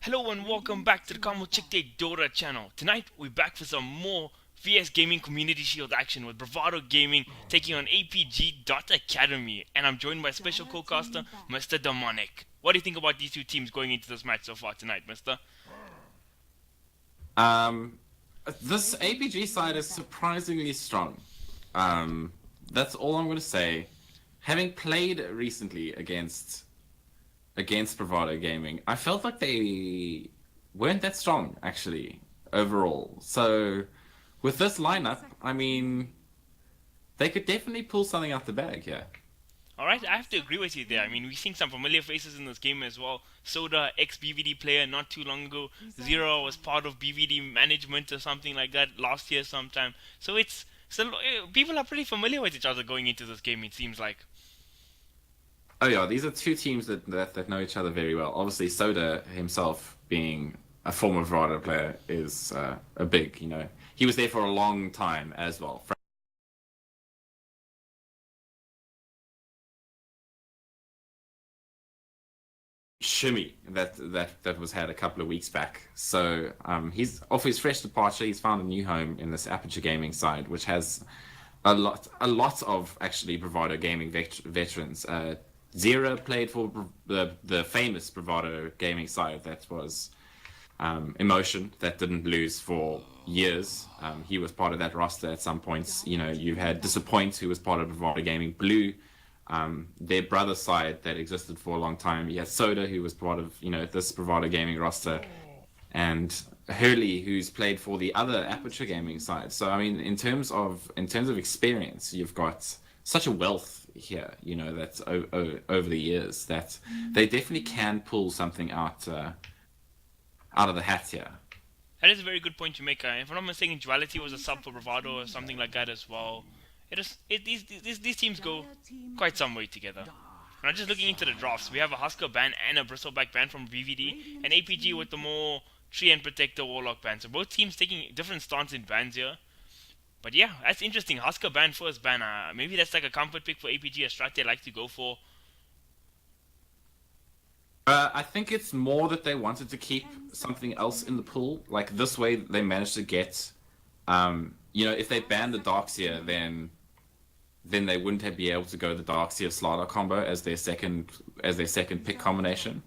Hello and welcome back to the KaameelDotA channel. Tonight we're back for some more VS Gaming Community Shield action with Bravado Gaming taking on APG.Dot Academy, and I'm joined by special co-caster Mr. Demonik. What do you think about these two teams going into this match so far tonight, Mister? Um, this APG side is surprisingly strong. Um, that's all I'm going to say. Having played recently against Bravado Gaming, I felt like they weren't that strong actually overall. So with this lineup, I mean, they could definitely pull something out the bag here. Alright, I have to agree with you there. I mean, we've seen some familiar faces in this game as well. Soda, ex-BVD player not too long ago. Zero was part of BVD management or something like that last year sometime. People are pretty familiar with each other going into this game, it seems like. Oh yeah, these are two teams that know each other very well. Obviously, Soda himself being a former Bravado player is a big, he was there for a long time as well. Shimmy that was had a couple of weeks back. So he's off his fresh departure. He's found a new home in this Aperture Gaming side, which has a lot of actually Bravado Gaming veterans. Zero played for the famous Bravado Gaming side that was Emotion that didn't lose for years. He was part of that roster at some points. You've had Disappoint, who was part of Bravado Gaming Blue, their brother side that existed for a long time. You had Soda, who was part of this Bravado Gaming roster, and Hurley, who's played for the other Aperture Gaming side. So I mean, in terms of experience, you've got such a wealth here. That's over the years that they definitely can pull something out of the hat here. That is a very good point to make. If I'm not mistaken, Duality was a sub for Bravado or something like that as well. These teams go quite some way together. Now, just looking into the drafts, we have a Husker ban and a Bristleback ban from VVD, and APG with the more Tree and Protector Warlock ban. So both teams taking different stance in bans here. But yeah, that's interesting. Husker ban first ban. Maybe that's like a comfort pick for APG, a strat they like to go for. I think it's more that they wanted to keep something else in the pool. Like this way, they managed to get, if they banned the Darkseer, then they wouldn't have be able to go the Darkseer Slardar combo as their second pick combination.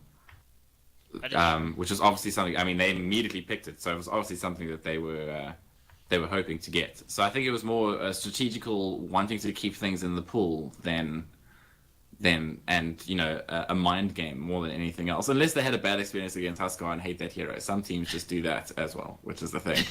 Which is obviously something. I mean, they immediately picked it, so it was obviously something that they were hoping to get. So I think it was more a strategical wanting to keep things in the pool than a mind game more than anything else. Unless they had a bad experience against Huskar and hate that hero. Some teams just do that as well, which is the thing.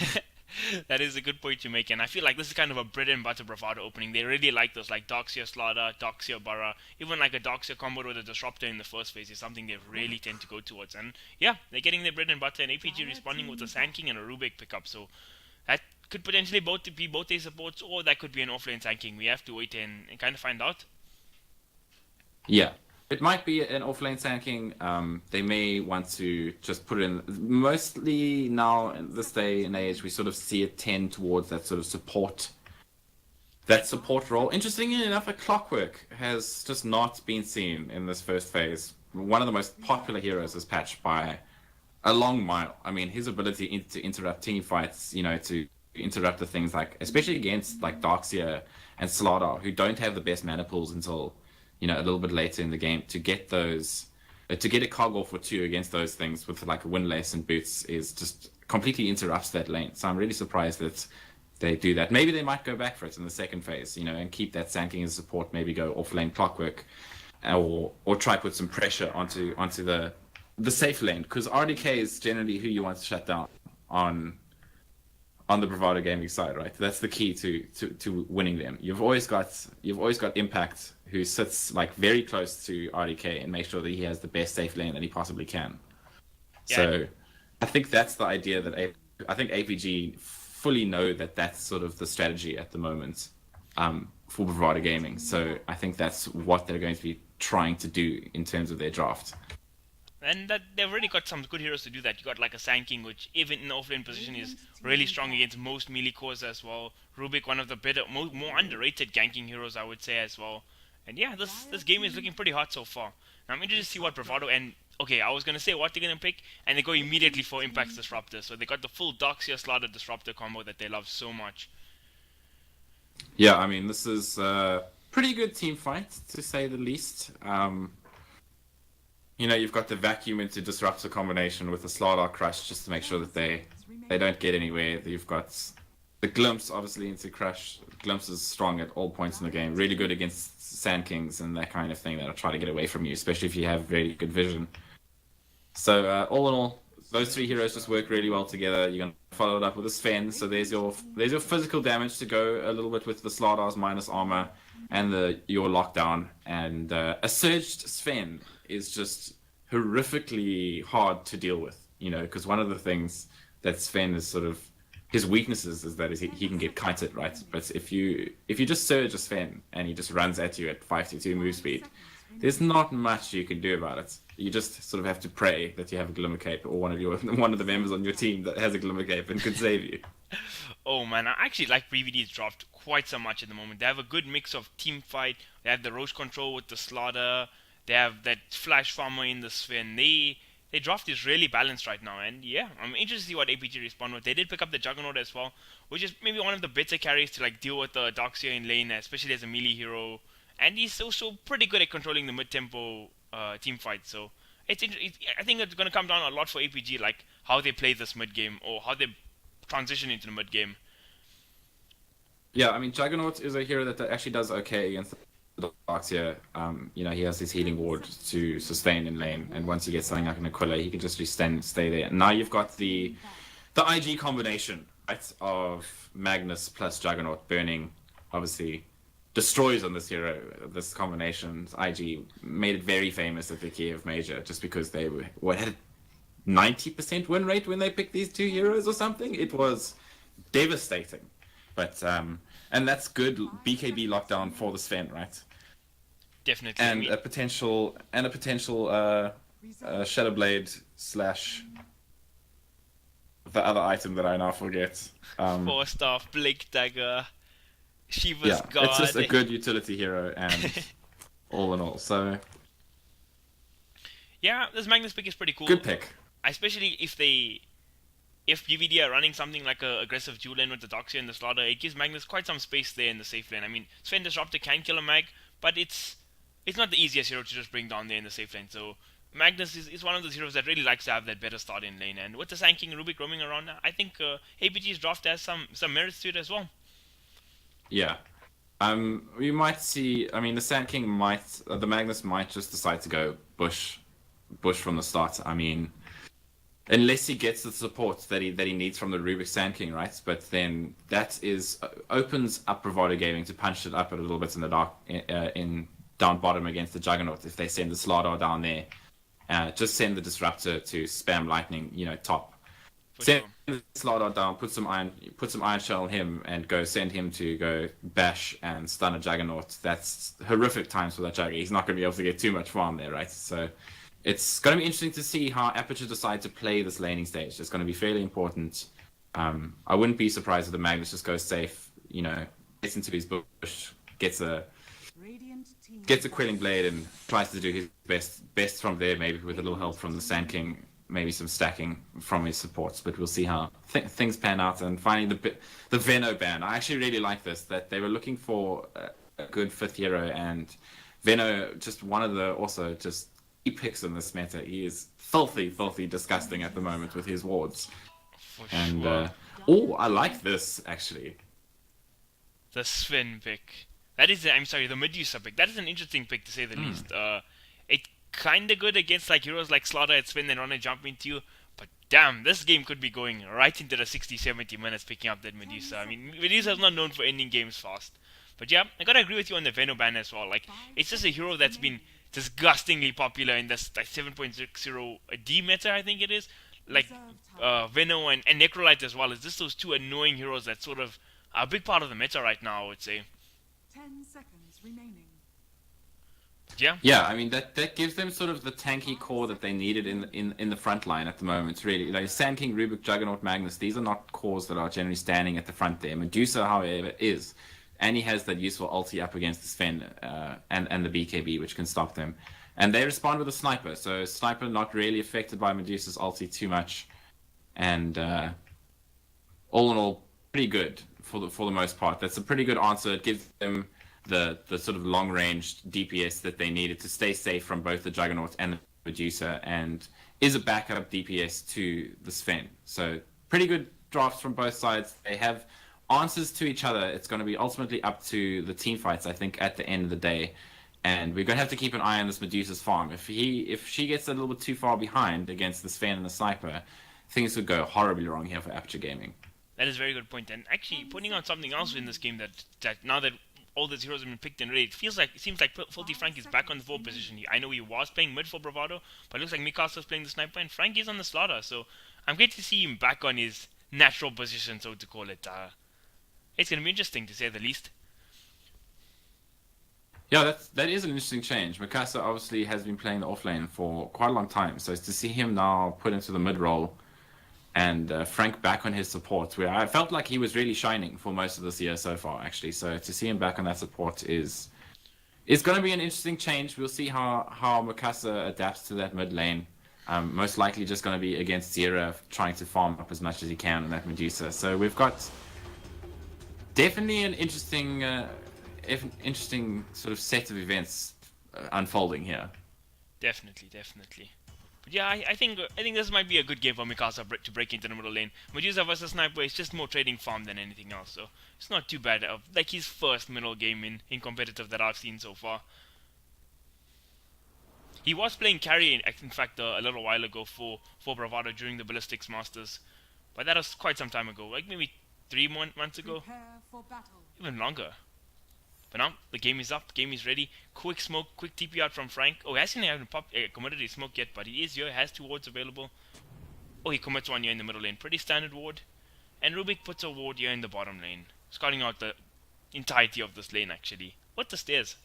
That is a good point to make, and I feel like this is kind of a bread and butter Bravado opening. They really like those, like Darkseer Slardar, Darkseer Bara, even like a Darkseer combo with a Disruptor in the first phase is something they really tend to go towards. And yeah, they're getting their bread and butter, and APG responding with a Sand King and a Rubik pickup. So that could potentially be both their supports, or that could be an offlane Sand King. We have to wait and kind of find out. Yeah. It might be an offlane tanking. They may want to just put it in. Mostly now, in this day and age, we sort of see it tend towards that sort of support role. Interestingly enough, a Clockwork has just not been seen in this first phase. One of the most popular heroes is patched by a long mile. I mean, his ability to interrupt team fights, to interrupt the things like, especially against like Darkseer and Slardar, who don't have the best mana pools until a little bit later in the game, to get those, to get a cog off or two against those things with like a windlace and boots is just completely interrupts that lane. So I'm really surprised that they do that. Maybe they might go back for it in the second phase, and keep that Sand King as support. Maybe go off lane Clockwork, or try put some pressure onto the safe lane, because RDK is generally who you want to shut down on the Bravado Gaming side, right? That's the key to winning them. You've always got Impact, who sits like very close to RDK and make sure that he has the best safe lane that he possibly can. Yeah, So I think that's the idea that I think APG fully know that that's sort of the strategy at the moment, for Bravado Gaming. So I think that's what they're going to be trying to do in terms of their draft. and that they've already got some good heroes to do that. You got like a Sand King, which even in the offlane position is really strong against most melee cores as well. Rubik, one of the better, more underrated ganking heroes, I would say as well. And yeah, this game is looking pretty hot so far. Now I'm interested to see what Bravado and okay, I was gonna say what they're gonna pick, and they go immediately for Impact's Disruptor. So they got the full Doxia Slaughter Disruptor combo that they love so much. Yeah, I mean, this is a pretty good team fight, to say the least. You've got the vacuum into disruptor combination with the Slardar Crush just to make sure that they don't get anywhere. You've got the Glimpse, obviously, into Crush. Glimpse is strong at all points in the game. Really good against Sand Kings and that kind of thing that'll try to get away from you, especially if you have very good vision. So, all in all, those three heroes just work really well together. You're going to follow it up with a Sven. So there's your physical damage to go a little bit with the Slardar's minus armor and your lockdown. And a surged Sven is just horrifically hard to deal with, because one of the things that Sven is sort of his weaknesses is that he can get kited, right? But if you just surge a Sven and he just runs at you at 5-2 move speed, there's not much you can do about it. You just sort of have to pray that you have a Glimmer Cape or one of the members on your team that has a Glimmer Cape and can save you. Oh man, I actually like BVD's draft quite so much at the moment. They have a good mix of team fight. They have the Roche control with the Slaughter. They have that Flash Farmer in the Sven. Their draft is really balanced right now, and yeah, I'm interested to see what APG respond with. They did pick up the Juggernaut as well, which is maybe one of the better carries to like deal with the Doxia in lane, especially as a melee hero. And he's also pretty good at controlling the mid-tempo team fight. So I think it's going to come down a lot for APG, like how they play this mid game or how they transition into the mid game. Yeah, I mean, Juggernaut is a hero that actually does okay against the Doxia. He has his healing ward to sustain in lane, and once he gets something like an Aquila, he can just stay there. And now you've got the IG combination, right, of Magnus plus Juggernaut burning, obviously destroys on this hero. This combination, IG made it very famous at the Kiev Major just because they had a 90% win rate when they picked these two heroes or something. It was devastating. But and that's good BKB lockdown for the Sven, right? Definitely. And a potential Shadowblade / the other item that I now forget. Four staff, Blake Dagger, Shiva's God. It's just a good utility hero, and all in all, so yeah, this Magnus pick is pretty cool. Good pick, especially if BVD are running something like a aggressive dual lane with the Doxia and the Slaughter. It gives Magnus quite some space there in the safe lane. I mean, Sven Disruptor can kill a Mag, but it's not the easiest hero to just bring down there in the safe lane. So Magnus is one of those heroes that really likes to have that better start in lane. And with the Sand King Rubik roaming around, I think APG's draft has some merits to it as well. Yeah. We might see. I mean, the Sand King the Magnus might just decide to go bush from the start. I mean, unless he gets the support that he needs from the Rubik Sand King, right? But then that opens up Bravado Gaming to punch it up a little bit in the dark, in down bottom against the Juggernaut. If they send the Slardar down there, just send the Disruptor to spam lightning, top. Send the Slardar down, put some iron shell on him, and send him to go bash and stun a Juggernaut. That's horrific times for that Jugger. He's not going to be able to get too much farm there, right? So it's going to be interesting to see how Aperture decide to play this laning stage. It's going to be fairly important. I wouldn't be surprised if the Magnus just goes safe, gets into his bush, gets a Quelling Blade and tries to do his best from there, maybe with a little help from the Sand King, maybe some stacking from his supports. But we'll see how things pan out. And finally, the Veno ban. I actually really like this, that they were looking for a good fifth hero, and Veno, just one of the also just he picks in this meta. He is filthy disgusting at the moment with his wards. And I like this actually. The Sven pick. That is, the Medusa pick. That is an interesting pick to say the least. It's kinda good against like heroes like Slaughter and Sven that want to jump into you. But damn, this game could be going right into the 60-70 minutes picking up that Medusa. I mean, Medusa is not known for ending games fast. But yeah, I gotta agree with you on the Veno ban as well. Like, it's just a hero that's been disgustingly popular in this like 7.60 D meta, I think it is. Like Veno and Necrolite as well. It's just those two annoying heroes that sort of are a big part of the meta right now, I would say. 10 seconds remaining. Yeah, I mean that gives them sort of the tanky core that they needed in the front line at the moment. Really, like Sand King, Rubik, Juggernaut, Magnus. These are not cores that are generally standing at the front there. Medusa, however, is, and he has that useful ulti up against the Sven and the BKB, which can stop them. And they respond with a sniper. So sniper not really affected by Medusa's ulti too much. And all in all, pretty good for the most part. That's a pretty good answer. It gives them the sort of long range DPS that they needed to stay safe from both the Juggernaut and the Medusa, and is a backup DPS to the Sven. So pretty good drafts from both sides. They have answers to each other. It's going to be ultimately up to the team fights, I think, at the end of the day. And we're going to have to keep an eye on this Medusa's farm. If she gets a little bit too far behind against the Sven and the Sniper, things could go horribly wrong here for Aperture Gaming. That is a very good point. And actually, pointing out something else in this game that now that all these heroes have been picked and ready, it seems like Filthy Frank is back on the 4 position. I know he was playing mid for Bravado, but it looks like Mikasa's playing the sniper and Frank is on the slaughter. So I'm great to see him back on his natural position, so to call it. It's going to be interesting to say the least. Yeah, that is an interesting change. Mikasa obviously has been playing the offlane for quite a long time, so to see him now put into the mid role and Frank back on his support, where I felt like he was really shining for most of this year so far, actually. So to see him back on that support is going to be an interesting change. We'll see how Mikasa adapts to that mid lane. Most likely just going to be against Zera, trying to farm up as much as he can on that Medusa. So we've got definitely an interesting sort of set of events unfolding here. Definitely. But yeah, I think this might be a good game for Mikasa to break into the middle lane. Medusa versus Sniper is just more trading farm than anything else, so it's not too bad. Like his first middle game in competitive that I've seen so far. He was playing carry, in fact, a little while ago for Bravado during the Ballistics Masters. But that was quite some time ago, like maybe 3 months ago. Prepare for battle. Even longer. But now, the game is up, the game is ready. Quick smoke, quick TP out from Frank. Oh, he hasn't even committed his smoke yet, but he is here, has 2 wards available. Oh, he commits 1 here in the middle lane. Pretty standard ward. And Rubik puts a ward here in the bottom lane. Scouting out the entirety of this lane, actually. What the stairs?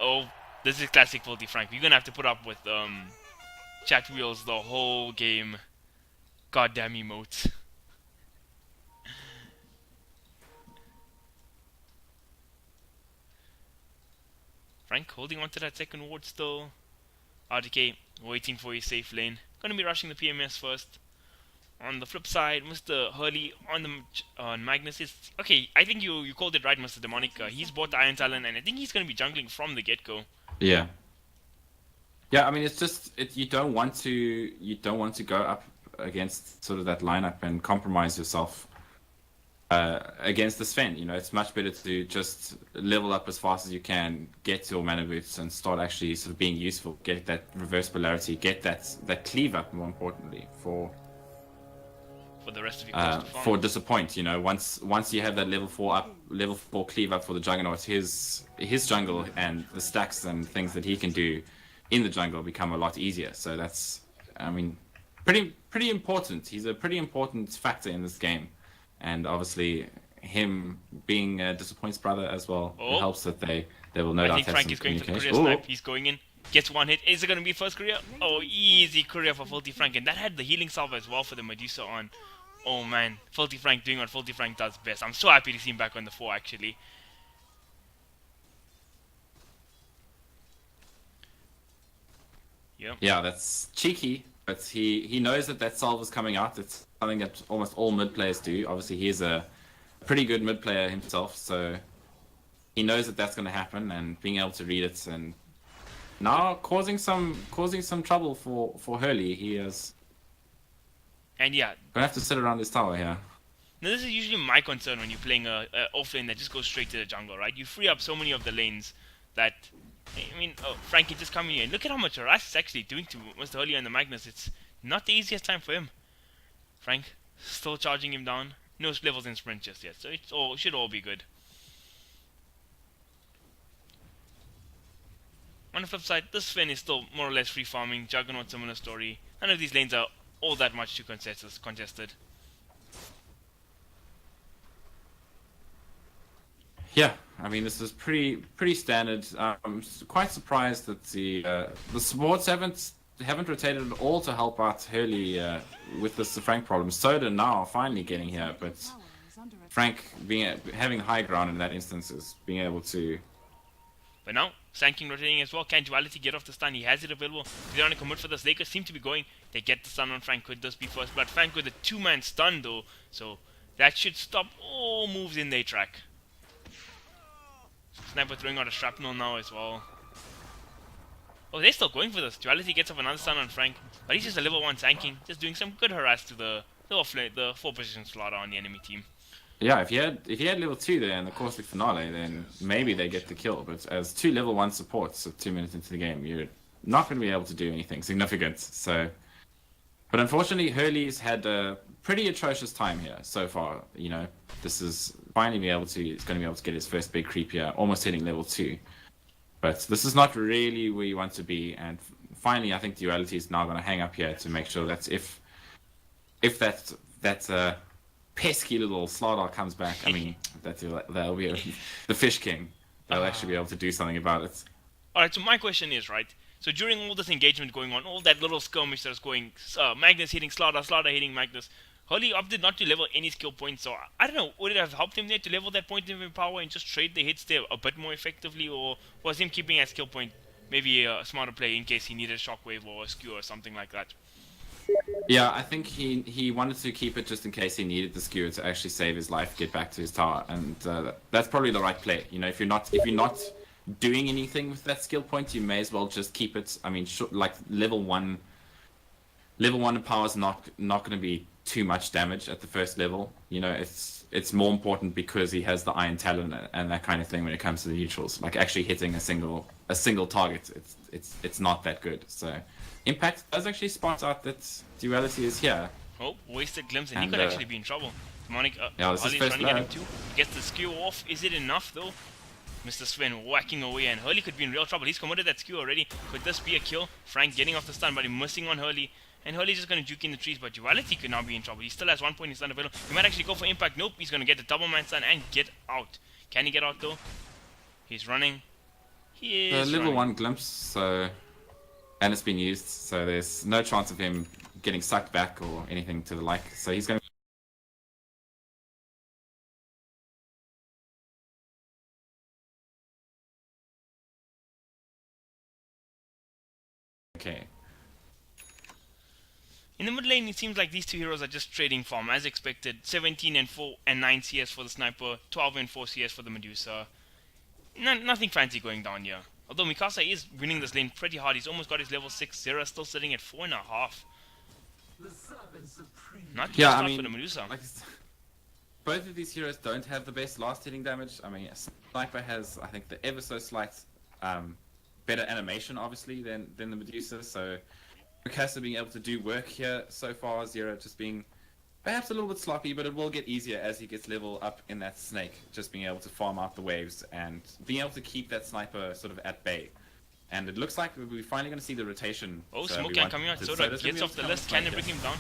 Oh, this is classic Filthy Frank. You're gonna have to put up with chat wheels the whole game. Goddamn emotes. Frank holding on to that second ward still. RDK waiting for his safe lane. Gonna be rushing the PMS first. On the flip side, Mr. Hurley on Magnus is... Okay, I think you called it right, Mr. Demonik. He's bought the Iron Talon, and I think he's gonna be jungling from the get-go. Yeah. Yeah, I mean, it's just... you don't want to go up against sort of that lineup and compromise yourself against the Sven. You know, it's much better to just level up as fast as you can, get your mana boots, and start actually sort of being useful. Get that reverse polarity, get that cleave up, more importantly, for the rest of your for disappoint. You know, once you have that level 4 cleave up for the Juggernaut, his jungle and the stacks and things that he can do in the jungle become a lot easier. So that's, I mean, pretty important. He's a pretty important factor in this game. And obviously, him being Disappoint's brother as well, it helps that they will no doubt have Frank some is going for the communication. courier snipe. He's going in, gets 1 hit. Is it going to be first courier? Oh, easy courier for Filthy Frank. And that had the healing salve as well for the Medusa on. Oh man, Filthy Frank doing what Filthy Frank does best. I'm so happy to see him back on the 4 actually. Yep. Yeah, that's cheeky, but he knows that salve is coming out. It's something that almost all mid players do. Obviously, he is a pretty good mid player himself, so he knows that that's going to happen, and being able to read it, and now causing some trouble for Hurley. He is, and yeah, gonna have to sit around his tower here. Now this is usually my concern when you're playing a offlane that just goes straight to the jungle, right? You free up so many of the lanes that, I mean, Frankie just coming in. Look at how much harass is actually doing to Mr. Hurley and the Magnus. It's not the easiest time for him. Frank still charging him down. No levels in sprint just yet, so it should all be good. On the flip side, this Sven is still more or less free farming. Juggernaut, similar story. None of these lanes are all that much too contested. Yeah, I mean, this is pretty standard. I'm quite surprised that the supports haven't rotated at all to help out Hurley with this Frank problem. Soda now finally getting here, but Frank having high ground in that instance is being able to. But now Sanking rotating as well. Can Duality get off the stun? He has it available. They don't want to commit for this. Lakers seem to be going. They get the stun on Frank. Could this be first blood? Frank with a 2-man stun though. So that should stop all moves in their track. Sniper throwing out a shrapnel now as well. Oh, they're still going for this. Duality gets off another stun on Frank. But he's just a level 1 tanking. Just doing some good harass to the 4-position slaughter on the enemy team. Yeah, if you had level 2 there in the Caustic Finale, then maybe they get the kill. But as 2 level 1 supports at 2 minutes into the game, you're not going to be able to do anything significant. So, but unfortunately, Hurley's had a pretty atrocious time here so far. You know, this is finally he's going to be able to get his first big creep here, almost hitting level 2. But this is not really where you want to be. And finally, I think Duality is now going to hang up here to make sure that if that pesky little Slardar comes back, I mean, that'll be the Fish King. They'll actually be able to do something about it. Alright, so my question is, right, so during all this engagement going on, all that little skirmish that's going, Magnus hitting Slardar, Slardar hitting Magnus, Hurley opted not to level any skill points, so I don't know, would it have helped him there to level that point of power and just trade the hits there a bit more effectively, or was him keeping that skill point maybe a smarter play in case he needed a shockwave or a skew or something like that? Yeah, I think he wanted to keep it just in case he needed the skewer to actually save his life, get back to his tower, and that's probably the right play. You know, if you're not doing anything with that skill point, you may as well just keep it. I mean, like level 1 power is not going to be too much damage at the first level. You know, it's more important because he has the Iron Talon and that kind of thing when it comes to the neutrals. Like actually hitting a single target, it's not that good. So Impact does actually spot out that Duality is here. Oh, wasted glimpse, and he could actually be in trouble. Demonik, this is Hurley's first running at him blood. too. Gets the skew off. Is it enough though? Mr. Sven whacking away, and Hurley could be in real trouble. He's committed that skew already. Could this be a kill? Frank getting off the stun, but he's missing on Hurley. And Hurley's just going to juke in the trees, but Duality could now be in trouble. He still has 1 point in stun available. He might actually go for impact. Nope, he's going to get the double man stun and get out. Can he get out though? He's running. He is The level running. 1 glimpse, so, and it's been used, so there's no chance of him getting sucked back or anything to the like. So he's going to... Okay. In the mid lane, it seems like these two heroes are just trading farm, as expected. 17 and 4 and 9 CS for the Sniper, 12 and 4 CS for the Medusa. Nothing fancy going down here. Although Mikasa is winning this lane pretty hard. He's almost got his level 6. Zera still sitting at 4.5. Not too Yeah, for the Medusa. like, both of these heroes don't have the best last hitting damage. I mean, Sniper has, I think, the ever so slight better animation, obviously, than the Medusa. So Mikasa being able to do work here so far, Zero just being perhaps a little bit sloppy, but it will get easier as he gets level up in that snake, just being able to farm out the waves and being able to keep that Sniper sort of at bay. And it looks like we're finally going to see the rotation. Oh, So smoke we can want coming out. to- Soda there's gets gonna off be the a list. Can they bring him down?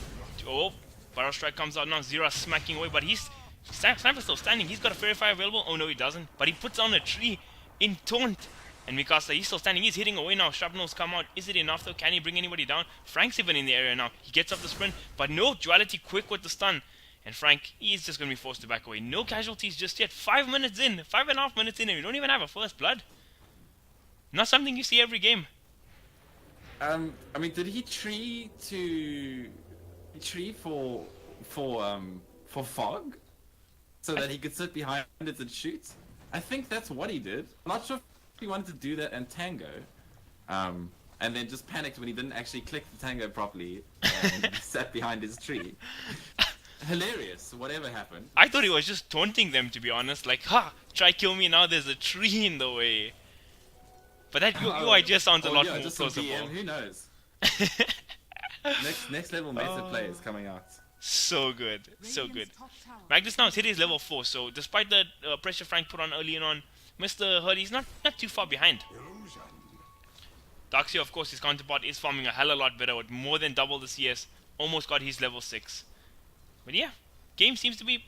Oh, Barrel Strike comes out now. Zera smacking away, but he's... Sniper's still standing. He's got a Fairy Fire available. Oh no, he doesn't. But he puts on a tree in taunt. And Mikasa, he's still standing. He's hitting away now. Shrapnel's come out. Is it enough though? Can he bring anybody down? Frank's even in the area now. He gets off the sprint. But no, Duality quick with the stun. And Frank, he's just going to be forced to back away. No casualties just yet. 5 minutes in. 5.5 minutes in, and we don't even have a first blood. Not something you see every game. I mean, did he tree for fog, so that he could sit behind it and shoot? I think that's what he did. I'm not sure if he wanted to do that and tango, and then just panicked when he didn't actually click the tango properly and sat behind his tree. Hilarious, whatever happened. I thought he was just taunting them, to be honest. Like, ha, try kill me now, there's a tree in the way. But that UI just sounds a lot more just some plausible. DM, who knows? next level meta play is coming out. So good, so good. Radiant's top tower Magnus now is hitting his level 4, so despite the pressure Frank put on early on, Mr. Hurley's not too far behind. Darkseer, of course, his counterpart is farming a hell of a lot better with more than double the CS. Almost got his level 6. But yeah, game seems to be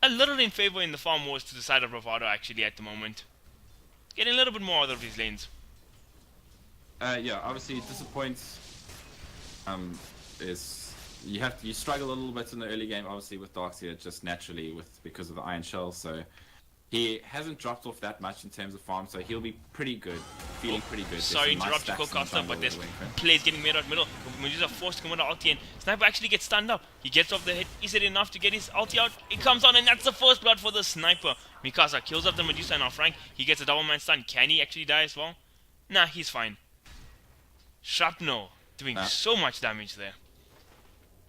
a little in favor in the farm wars to the side of Bravado actually at the moment. Getting a little bit more out of his lanes. Yeah, obviously disappoints. Is you struggle a little bit in the early game, obviously with Darkseer just naturally because of the Iron Shell. So He hasn't dropped off that much in terms of farm, so he'll be pretty good, feeling pretty good. Sorry to interrupt you, Cocaster, but there's plays getting made out middle. Medusa forced to come out ulti, and Sniper actually gets stunned up. He gets off the hit. Is it enough to get his ulti out? It comes on, and that's the first blood for the Sniper. Mikasa kills up the Medusa, and now Frank, he gets a double man stun. Can he actually die as well? Nah, he's fine. Shrapnel doing so much damage there.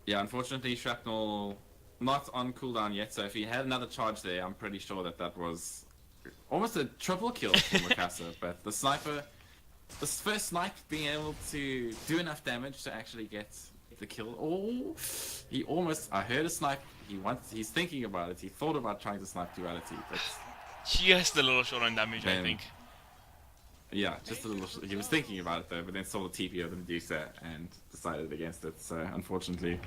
Yeah, unfortunately, Shrapnel not on cooldown yet, so if he had another charge there, I'm pretty sure that was almost a triple kill for Mikasa. But the Sniper, the first snipe being able to do enough damage to actually get the kill. Oh, he almost, I heard a snipe, he's thinking about it, he thought about trying to snipe Duality, but just a little short on damage, then, I think. Yeah, just a little, he was thinking about it though, but then saw the TP of the Medusa and decided against it, so unfortunately,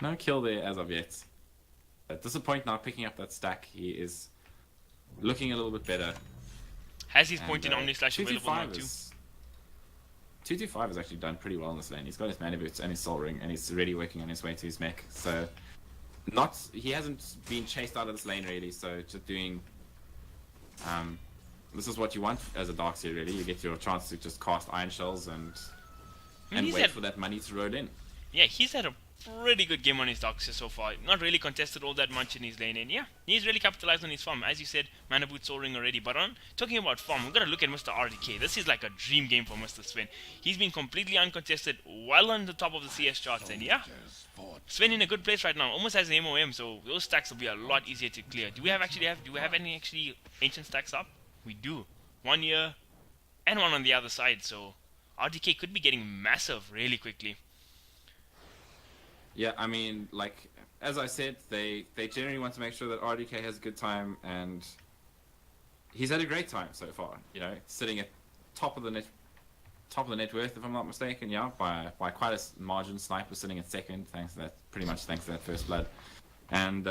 no kill there as of yet. At this point now, picking up that stack, he is looking a little bit better. Has his point in Omni Slash available now too? 225 has actually done pretty well in this lane. He's got his mana boots and his soul ring, and he's already working on his way to his mech. So, he hasn't been chased out of this lane really. So just doing, this is what you want as a Darkseer really. You get your chance to just cast Iron Shells and wait for that money to roll in. Yeah, he's had a pretty good game on his Darkseer so far. Not really contested all that much in his lane, and yeah, he's really capitalized on his farm. As you said, mana boot, soul ring already. But talking about farm, we've got to look at Mr. RDK. This is like a dream game for Mr. Sven. He's been completely uncontested, well on the top of the CS charts, and yeah, Sven in a good place right now. Almost has an MOM, so those stacks will be a lot easier to clear. Do we have any ancient stacks up? We do. 1 year and one on the other side, so RDK could be getting massive really quickly. Yeah, I mean, like, as I said, they generally want to make sure that RDK has a good time, and he's had a great time so far, you know, sitting at top of the net worth, if I'm not mistaken, yeah, by quite a margin. Sniper sitting at second, pretty much thanks to that first blood. And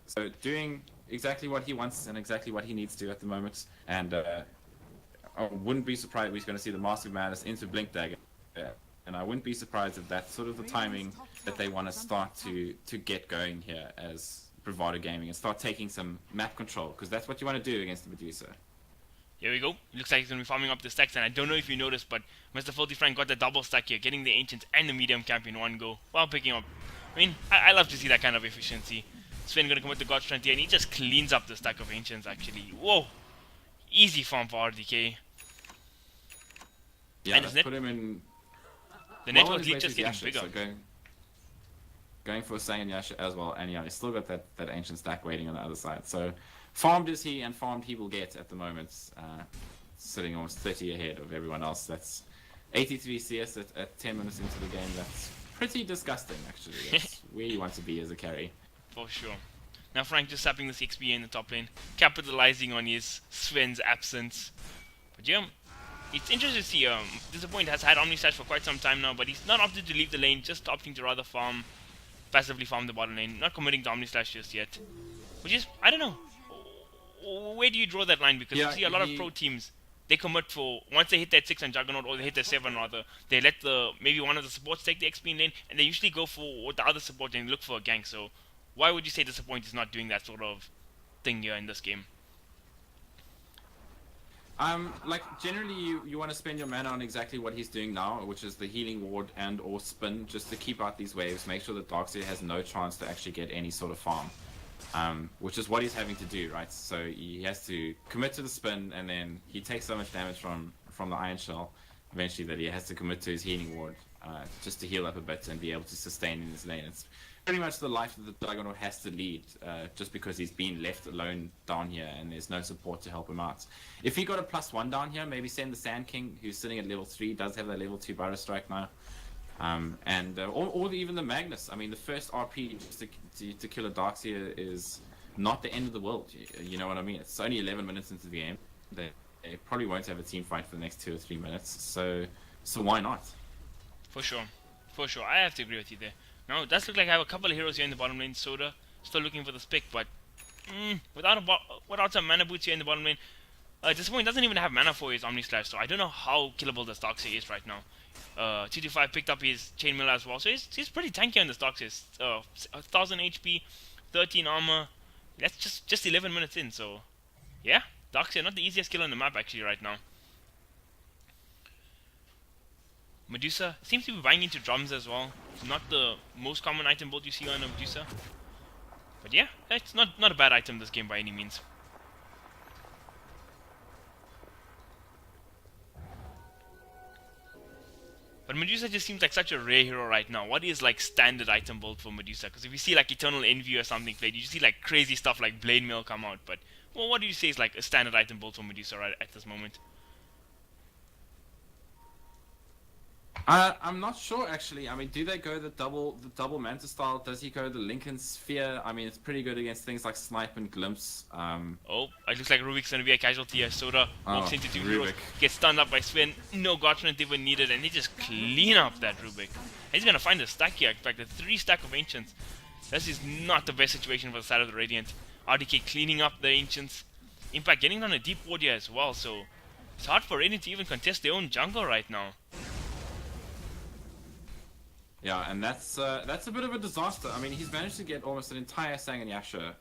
so doing exactly what he wants and exactly what he needs to at the moment, and I wouldn't be surprised if we're going to see the Mask of Madness into Blink Dagger. And I wouldn't be surprised if that's sort of the timing that they want to start to get going here as Bravado Gaming and start taking some map control, because that's what you want to do against the Medusa. Here we go. Looks like he's going to be farming up the stacks, and I don't know if you noticed, but Mr. Filthy Frank got the double stack here, getting the Ancient and the Medium Camp in one go while picking up. I mean, I love to see that kind of efficiency. Sven going to come with the God Strength here, and he just cleans up the stack of Ancients actually. Whoa! Easy farm for RDK. Yeah, and let's put him in. The network lead just getting bigger. So going for Saiyan Yasha as well, and yeah, he's still got that Ancient stack waiting on the other side. So farmed is he, and farmed he will get at the moment, sitting almost 30 ahead of everyone else. That's 83 CS at 10 minutes into the game. That's pretty disgusting, actually. That's where you want to be as a carry. For sure. Now Frank just sapping this XP in the top lane, capitalizing on his Sven's absence. But yeah, it's interesting to see. Disappoint has had Omni Slash for quite some time now, but he's not opted to leave the lane, just opting to rather passively farm the bottom lane, not committing to Omni Slash just yet. Which is, I don't know, where do you draw that line? Because you see a lot of pro teams, they commit for, once they hit that 6 on Juggernaut, or they hit that 7 rather, they let maybe one of the supports take the XP in lane, and they usually go for the other support and look for a gank. So why would you say Disappoint is not doing that sort of thing here in this game? Like, generally you want to spend your mana on exactly what he's doing now, which is the healing ward and or spin, just to keep out these waves, make sure that Darkseer has no chance to actually get any sort of farm. Which is what he's having to do, right? So he has to commit to the spin, and then he takes so much damage from the Iron Shell, eventually, that he has to commit to his healing ward, just to heal up a bit and be able to sustain in his lane. It's pretty much the life that the Juggernaut has to lead, just because he's been left alone down here and there's no support to help him out. If he got a +1 down here, maybe send the Sand King, who's sitting at level 3, does have that level 2 Burrow Strike now. Or even the Magnus. I mean, the first RP just to kill a Darkseer is not the end of the world. You know what I mean? It's only 11 minutes into the game. They probably won't have a team fight for the next 2 or 3 minutes. So why not? For sure. I have to agree with you there. Now, it does look like I have a couple of heroes here in the bottom lane. Soda, still looking for the pick, but without some mana boots here in the bottom lane, Disappoint doesn't even have mana for his Omni Slash, so I don't know how killable this Darkseer is right now. 225 picked up his Chainmail as well, so he's pretty tanky on this Darkseer. 1000 HP, 13 armor. That's just 11 minutes in, so Yeah, Darkseer, not the easiest kill on the map actually right now. Medusa seems to be buying into drums as well. Not the most common item build you see on a Medusa. But yeah, it's not a bad item this game by any means. But Medusa just seems like such a rare hero right now. What is like standard item build for Medusa? Because if you see like Eternal Envy or something played, you see like crazy stuff like Blade Mail come out. But well, what do you say is like a standard item build for Medusa right at this moment? I'm not sure actually. I mean, do they go the double Manta style? Does he go the Lincoln Sphere? I mean, it's pretty good against things like Snipe and Glimpse. Oh, it looks like Rubik's gonna be a casualty as Soda walks into two heroes, Rubik gets stunned up by Sven. No Gotchment even needed, and they just clean up that Rubik. And he's gonna find a stack here. In fact, a 3 stack of Ancients. This is not the best situation for the side of the Radiant. RDK cleaning up the Ancients. In fact, getting on a deep ward here as well, so it's hard for Radiant to even contest their own jungle right now. Yeah, and that's a bit of a disaster. I mean, he's managed to get almost an entire Sang and Yasha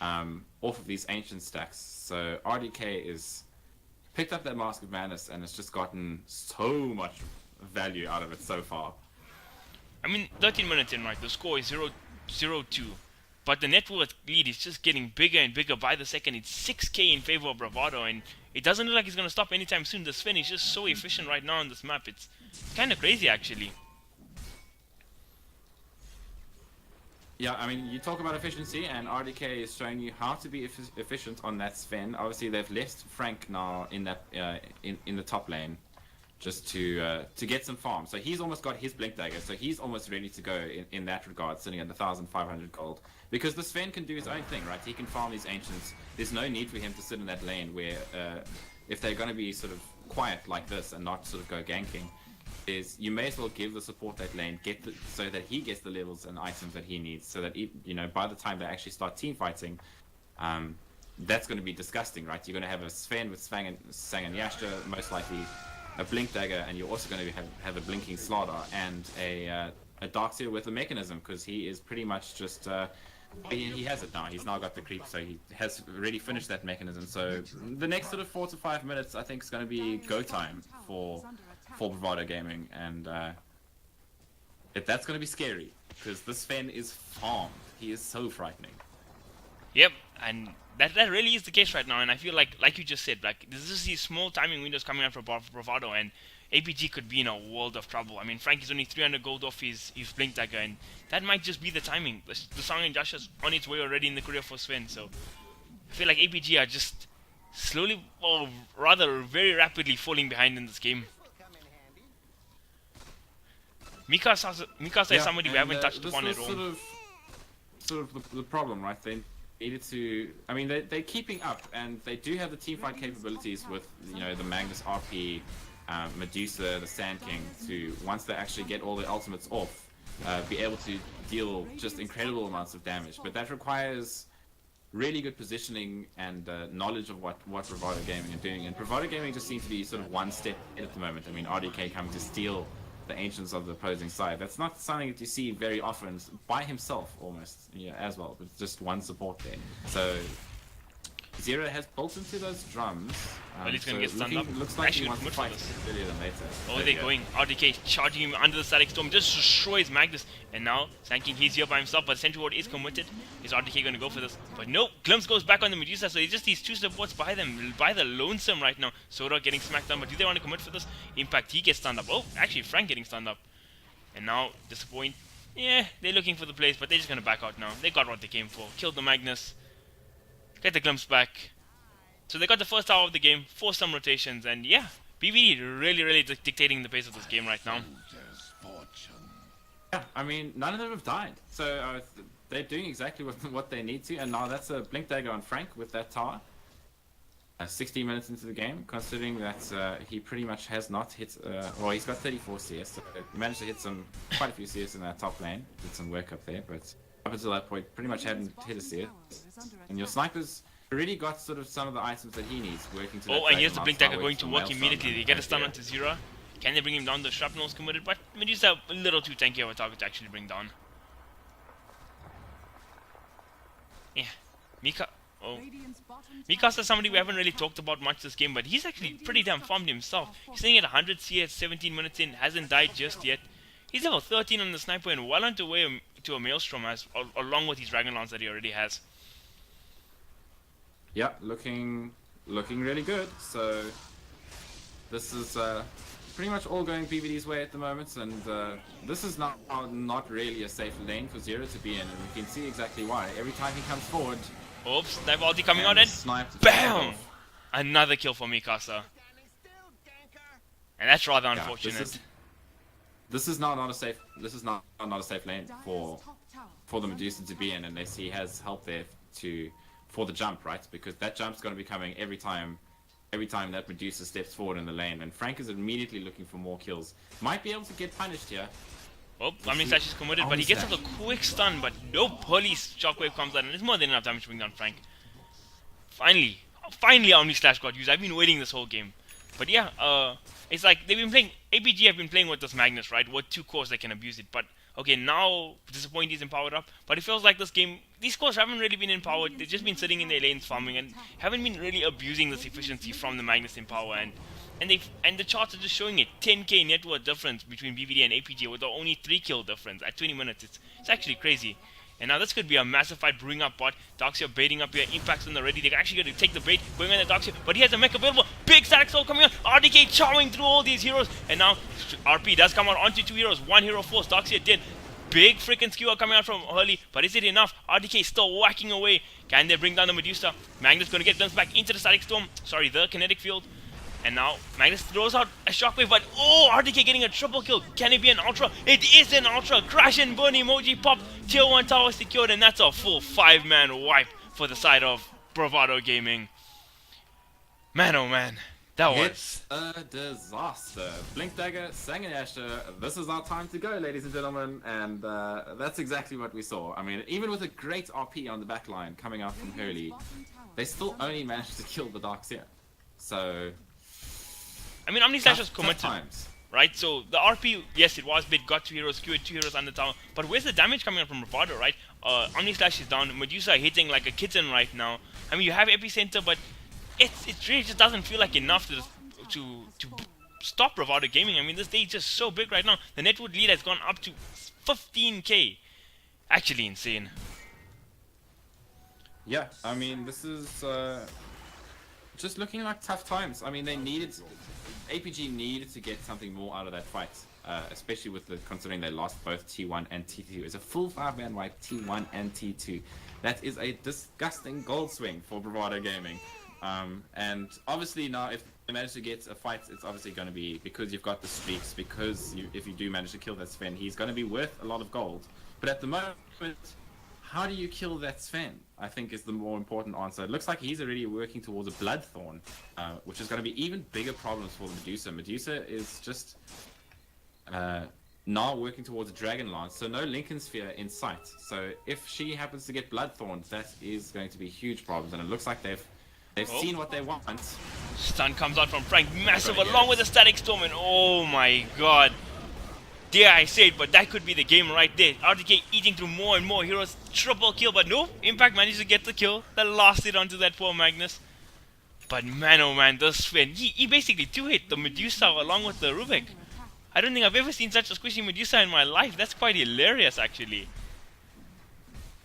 off of these ancient stacks. So RDK is picked up that Mask of Madness and has just gotten so much value out of it so far. I mean, 13 minutes in, right? The score is 0-2. But the net worth lead is just getting bigger and bigger by the second. It's 6k in favor of Bravado, and it doesn't look like he's going to stop anytime soon. The Sven is just so efficient right now on this map. It's kind of crazy, actually. Yeah, I mean, you talk about efficiency, and RDK is showing you how to be efficient on that Sven. Obviously, they've left Frank now in that in the top lane, just to get some farm. So he's almost got his Blink Dagger, so he's almost ready to go in that regard, sitting at 1,500 gold. Because the Sven can do his own thing, right? He can farm these Ancients. There's no need for him to sit in that lane where, if they're going to be sort of quiet like this and not sort of go ganking, is you may as well give the support that lane, so that he gets the levels and items that he needs, so that by the time they actually start team fighting, that's going to be disgusting, right? You're going to have a Sven with Sang and Yasha, most likely a Blink Dagger, and you're also going to have a Blinking Slardar and a Darkseer with a Mechanism, because he is pretty much just he has it now. He's now got the creep, so he has already finished that Mechanism. So the next sort of 4 to 5 minutes, I think, is going to be go time for Bravado Gaming, and that's going to be scary, because this Sven is farmed. He is so frightening. Yep, and that really is the case right now, and I feel like you just said, like, there's just these small timing windows coming out for Bravado, and APG could be in a world of trouble. I mean, Frank is only 300 gold off his Blink Dagger, and that might just be the timing. The Sang and Yasha's on its way already in the career for Sven, so I feel like APG are just slowly, or rather very rapidly falling behind in this game. Mikasa is somebody we haven't touched upon at all. Sort of the problem, right? They needed to. I mean, they're keeping up, and they do have the teamfight capabilities with the Magnus RP, Medusa, the Sand King, to once they actually get all the ultimates off, be able to deal just incredible amounts of damage. But that requires really good positioning and knowledge of what Bravado Gaming are doing. And Bravado Gaming just seems to be sort of one step ahead at the moment. I mean, RDK coming to steal the Ancients of the opposing side. That's not something that you see very often by himself, almost, as well, with just one support there. So Zero has built into those drums. Well, he's going to get stunned up. Looks like he wants to fight earlier than later. Oh, they're going. RDK charging him under the Static Storm, just destroys Magnus. And now, Sanking, he's here by himself, but Sentry Ward is committed. Is RDK going to go for this? But no, Glimpse goes back on the Medusa, so it's just these two supports by the lonesome right now. Sora getting smacked down, but do they want to commit for this? Impact, he gets stunned up. Oh, actually, Frank getting stunned up. And now, Disappoint. Yeah, they're looking for the plays, but they're just going to back out now. They got what they came for. Killed the Magnus. Get the Glimpse back. So they got the first hour of the game, forced some rotations, and yeah, BVD really dictating the pace of this game right now. Yeah, I mean, none of them have died, so they're doing exactly what they need to, and now that's a Blink Dagger on Frank with that tower. 60 minutes into the game, considering that he pretty much has not hit, well, he's got 34 CS, so he managed to hit quite a few CS in that top lane, did some work up there, but up until that point, pretty much hadn't hit a CS. And your snipers already got sort of some of the items that he needs working to. Oh, and here's the Blink Dagger going to work immediately. They get a stun onto Zero. Can they bring him down? The Shrapnel's committed, but Medusa a little too tanky of a target to actually bring down. Yeah, Mika. Oh. Radiant's bottom Mikasa is somebody we haven't really talked about much this game, but he's actually pretty damn farmed himself. He's sitting at 100 CS, 17 minutes in, hasn't died just yet. He's level 13 on the sniper and well on the way to a Maelstrom along with his Dragon Lance that he already has. Yeah, looking really good. So this is pretty much all going PvD's way at the moment, and this is not really a safe lane for Zero to be in, and you can see exactly why. Every time he comes forward, Oops, sniper ulti coming out and sniped. BAM! Another kill for Mikasa. And that's rather Yeah, unfortunate. this is not a safe. This is not a safe lane Dire's top tower for the Medusa to be in, unless he has help there for the jump, right? Because that jump's going to be coming every time that Medusa steps forward in the lane, and Frank is immediately looking for more kills. Might be able to get punished here. Oh, Omni Slash is committed, but he gets off a quick stun, but no police shockwave comes out, and it's more than enough damage to bring down Frank. Finally Omni Slash got used. I've been waiting this whole game. But yeah, it's like they've been playing, APG have been playing with this Magnus, right? With 2 cores they can abuse it, but okay, now Disappoint is empowered up, but it feels like this game, these cores haven't really been empowered. They've just been sitting in their lanes farming and haven't been really abusing this efficiency from the Magnus in power, and the charts are just showing it. 10k net worth difference between BVD and APG with the only 3 kill difference at 20 minutes. It's actually crazy. And now this could be a massive fight brewing up bot. Darkseer baiting up here, impacts on the ready. They're actually going to take the bait, going on the Darkseer, but he has a mech available. Big static soul coming on. RDK chowing through all these heroes. And now RP does come out onto 2 heroes. 1 hero force. Darkseer dead. Big freaking skewer coming out from Hurley, but is it enough? RDK still whacking away. Can they bring down the Medusa? Magnus going to get glimpsed back into the static storm. Sorry, the kinetic field. And now Magnus throws out a shockwave, but oh, RDK getting a triple kill. Can it be an ultra? It is an ultra. Crash and burn emoji pop. Tier 1 tower secured, and that's a full 5-man wipe for the side of Bravado Gaming. Man, oh man, that was It's a disaster. Blink Dagger, Sang and Asher, this is our time to go, ladies and gentlemen, and that's exactly what we saw. I mean, even with a great RP on the back line coming out from Hurley, they still only managed to kill the Darkseer. So, I mean, Omni Slash was tough committed, times. right? So the RP, yes, it was big, got 2 heroes, skewered 2 heroes on the tower, but where's the damage coming out from Bravado, right? Omni Slash is down, Medusa hitting like a kitten right now. I mean, you have Epicenter, but it really just doesn't feel like enough to stop Bravado Gaming. I mean, this day is just so big right now. The network lead has gone up to 15k. Actually insane. Yeah, I mean, this is just looking like tough times. I mean, APG needed to get something more out of that fight, especially considering they lost both T1 and T2. It's a full 5-man wipe, T1 and T2. That is a disgusting gold swing for Bravado Gaming. And obviously now, if they manage to get a fight, it's obviously going to be because you've got the streaks, because if you do manage to kill that Sven, he's going to be worth a lot of gold. But at the moment, how do you kill that Sven? I think is the more important answer. It looks like he's already working towards a Bloodthorn, which is going to be even bigger problems for the Medusa. Medusa is just now working towards a Dragon Lance, so no Lincoln Sphere in sight. So if she happens to get Bloodthorns, that is going to be huge problems, and it looks like they've seen what they want. Stun comes out from Frank, massive, along with the static storm, and oh my god. Dare I say it, but that could be the game right there. RDK eating through more and more heroes. Triple kill, but no. Impact managed to get the kill. That lasted onto that poor Magnus. But man, oh man, this Sven, he basically 2-hit the Medusa along with the Rubik. I don't think I've ever seen such a squishy Medusa in my life. That's quite hilarious, actually.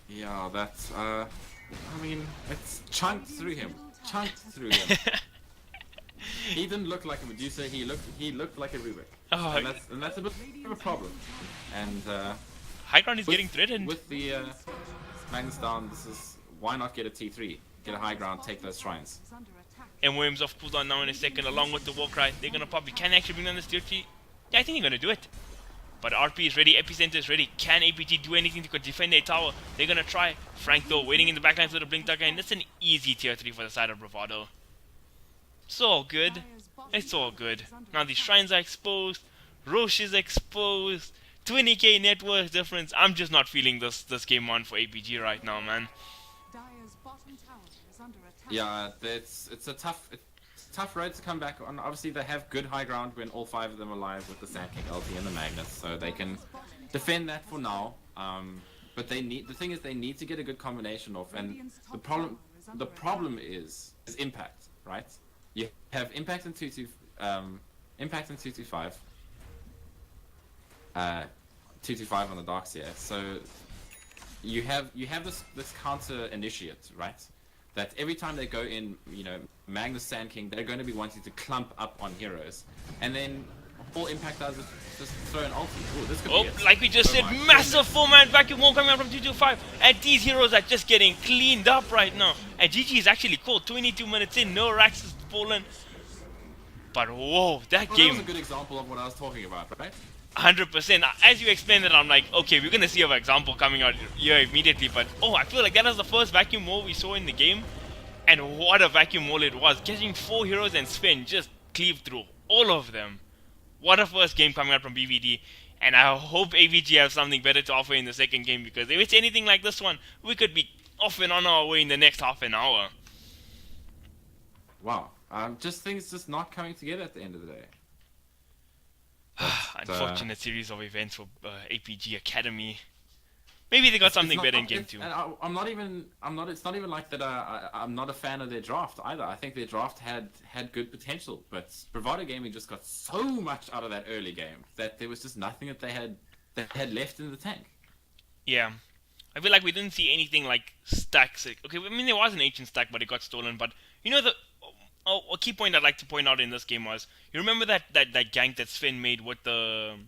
Yeah, that's, I mean, it's chunked through him. Chunked through him. He didn't look like a Medusa, he looked like a Rubik. Oh, and that's a bit of a problem. And high ground is getting threatened. With the Magnus down, why not get a T3? Get a high ground, take those shrines. And Williams off cooldown now in a second, along with the Warcry. They're gonna probably can actually bring down this tier 3. Yeah, I think they're gonna do it. But RP is ready, Epicenter is ready. Can APG do anything to defend their tower? They're gonna try. Frank though, waiting in the backlines for the Blink Dagger, and it's an easy tier 3 for the side of Bravado. It's all good. It's all good. Now the shrines are exposed. Roche is exposed. 20k net worth difference. I'm just not feeling this game on for APG right now, man. Dire's bottom tower is under attack. Yeah, it's a tough road to come back on. Obviously, they have good high ground when all 5 of them are alive with the Sand King LT and the Magnus, so they can defend that for now. But the thing is, they need to get a good combination off, and the problem the problem is impact, right? You have impact in 225, 225 on the dark here. So you have this counter initiate, right? That every time they go in, Magnus Sand King, they're going to be wanting to clump up on heroes, and then all impact does is just throw an ulti. Ooh, this could be it. Like we just said, my massive 4-man vacuum wall coming out from 225, and these heroes are just getting cleaned up right now. And GG is actually called 22 minutes in, no racks has fallen. But whoa, that game. That was a good example of what I was talking about, right? 100%. As you explained it, I'm like, okay, we're gonna see an example coming out here immediately. But I feel like that was the first vacuum wall we saw in the game, and what a vacuum wall it was! Getting 4 heroes and Sven just cleave through all of them. What a first game coming out from BVD, and I hope APG has something better to offer in the second game, because if it's anything like this one, we could be off and on our way in the next half an hour. Wow, things just not coming together at the end of the day. Unfortunate series of events for APG Academy. Maybe they got something better in game 2. It's not even like that. I'm not a fan of their draft either. I think their draft had good potential, but Bravado Gaming just got so much out of that early game that there was just nothing that they had left in the tank. Yeah, I feel like we didn't see anything like stacks. Okay, I mean there was an ancient stack, but it got stolen. But a key point I'd like to point out in this game was, you remember that gank that Sven made with the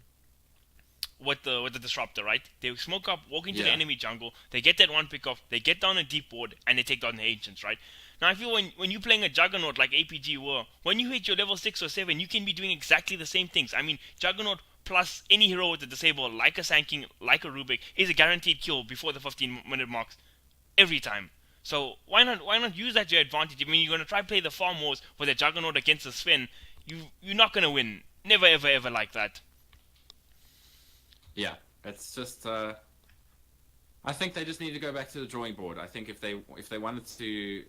disruptor, right? They smoke up, walk into the enemy jungle, they get that one pick off, they get down a deep ward, and they take down the ancients, right? Now I feel when you're playing a Juggernaut like APG were, when you hit your level 6 or 7, you can be doing exactly the same things. I mean, Juggernaut plus any hero with a disable, like a Sand King, like a Rubik, is a guaranteed kill before the 15-minute marks every time. So why not use that to your advantage? I mean, you're gonna try play the farm wars with a Juggernaut against a Sven, you're not gonna win. Never ever ever like that. Yeah, it's just. I think they just need to go back to the drawing board. I think if they wanted to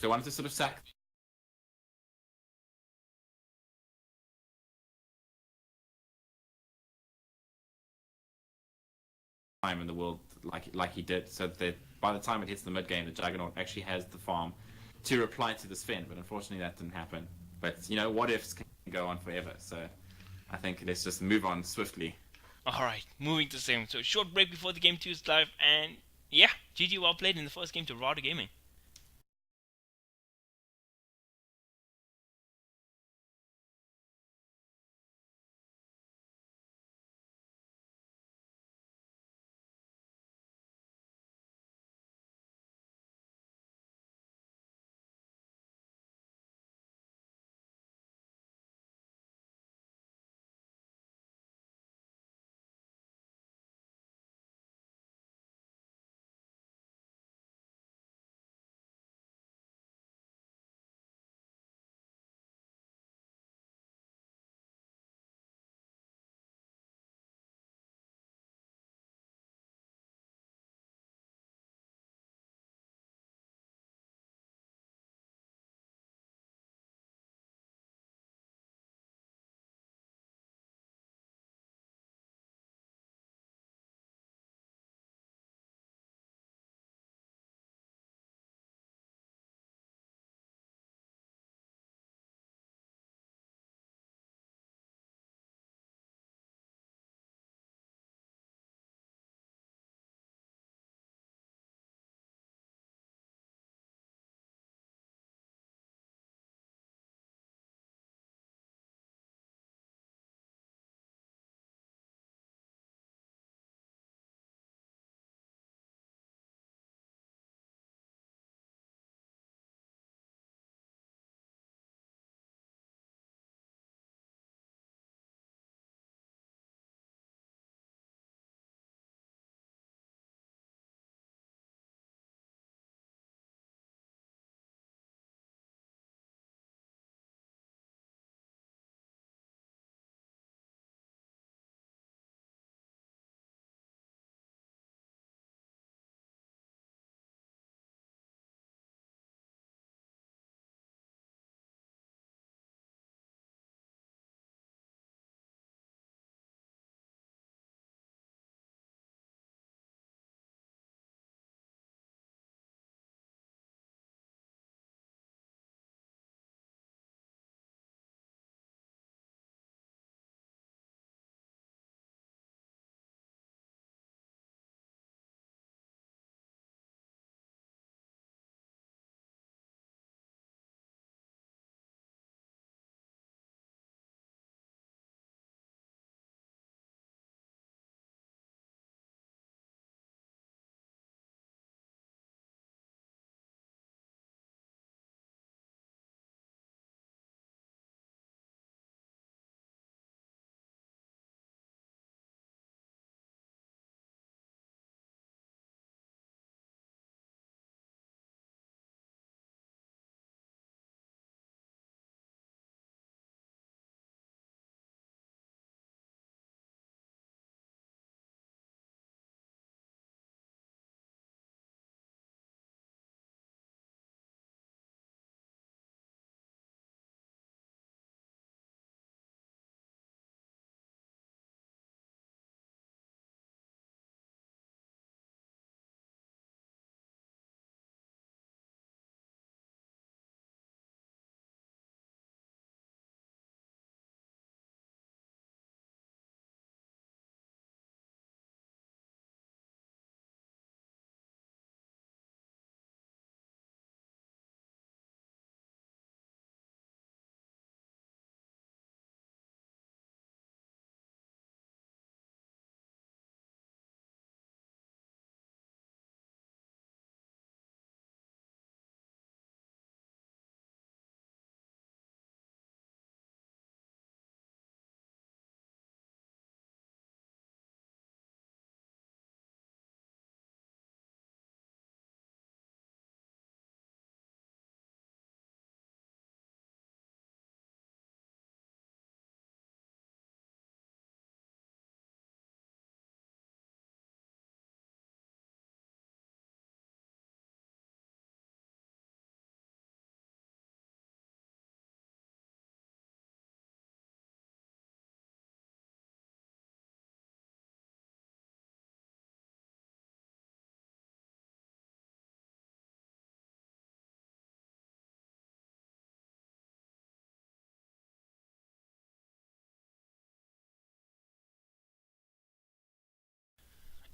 sort of sack time in the world like he did, so that by the time it hits the mid game, the Juggernaut actually has the farm to reply to the Sven. But unfortunately, that didn't happen. But what ifs can go on forever. So I think let's just move on swiftly. Alright, moving to the same. So short break before the game 2 is live, and yeah, GG well played in the first game to Bravado Gaming.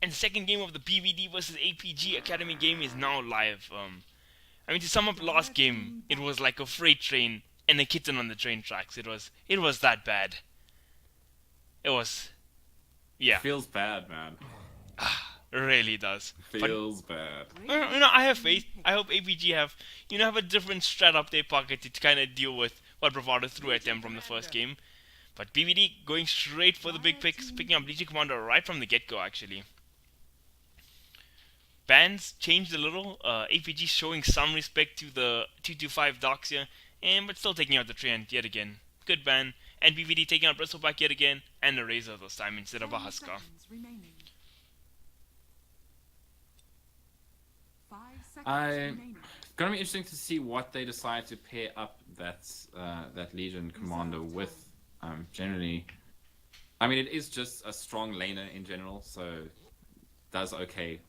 And the second game of the BVD versus APG Academy game is now live. I mean, to sum up last game, it was like a freight train and a kitten on the train tracks. It was that bad. It was, yeah, Feels bad, man. it really does. But Feels bad. I have faith. I hope APG have a different strat up their pocket to kind of deal with what Bravado threw at them from the first game. But BVD going straight for the big picks, picking up Legion Commander right from the get-go, actually. Bans changed a little. APG showing some respect to the 225 Doxia, but still taking out the Treant yet again. Good ban. And BVD taking out Bristleback yet again, and a Razor this time instead of a 10 Husker. seconds remaining. 5 seconds I remaining. gonna be interesting to see what they decide to pair up that Legion commander with. Generally, I mean, it is just a strong laner in general, so does okay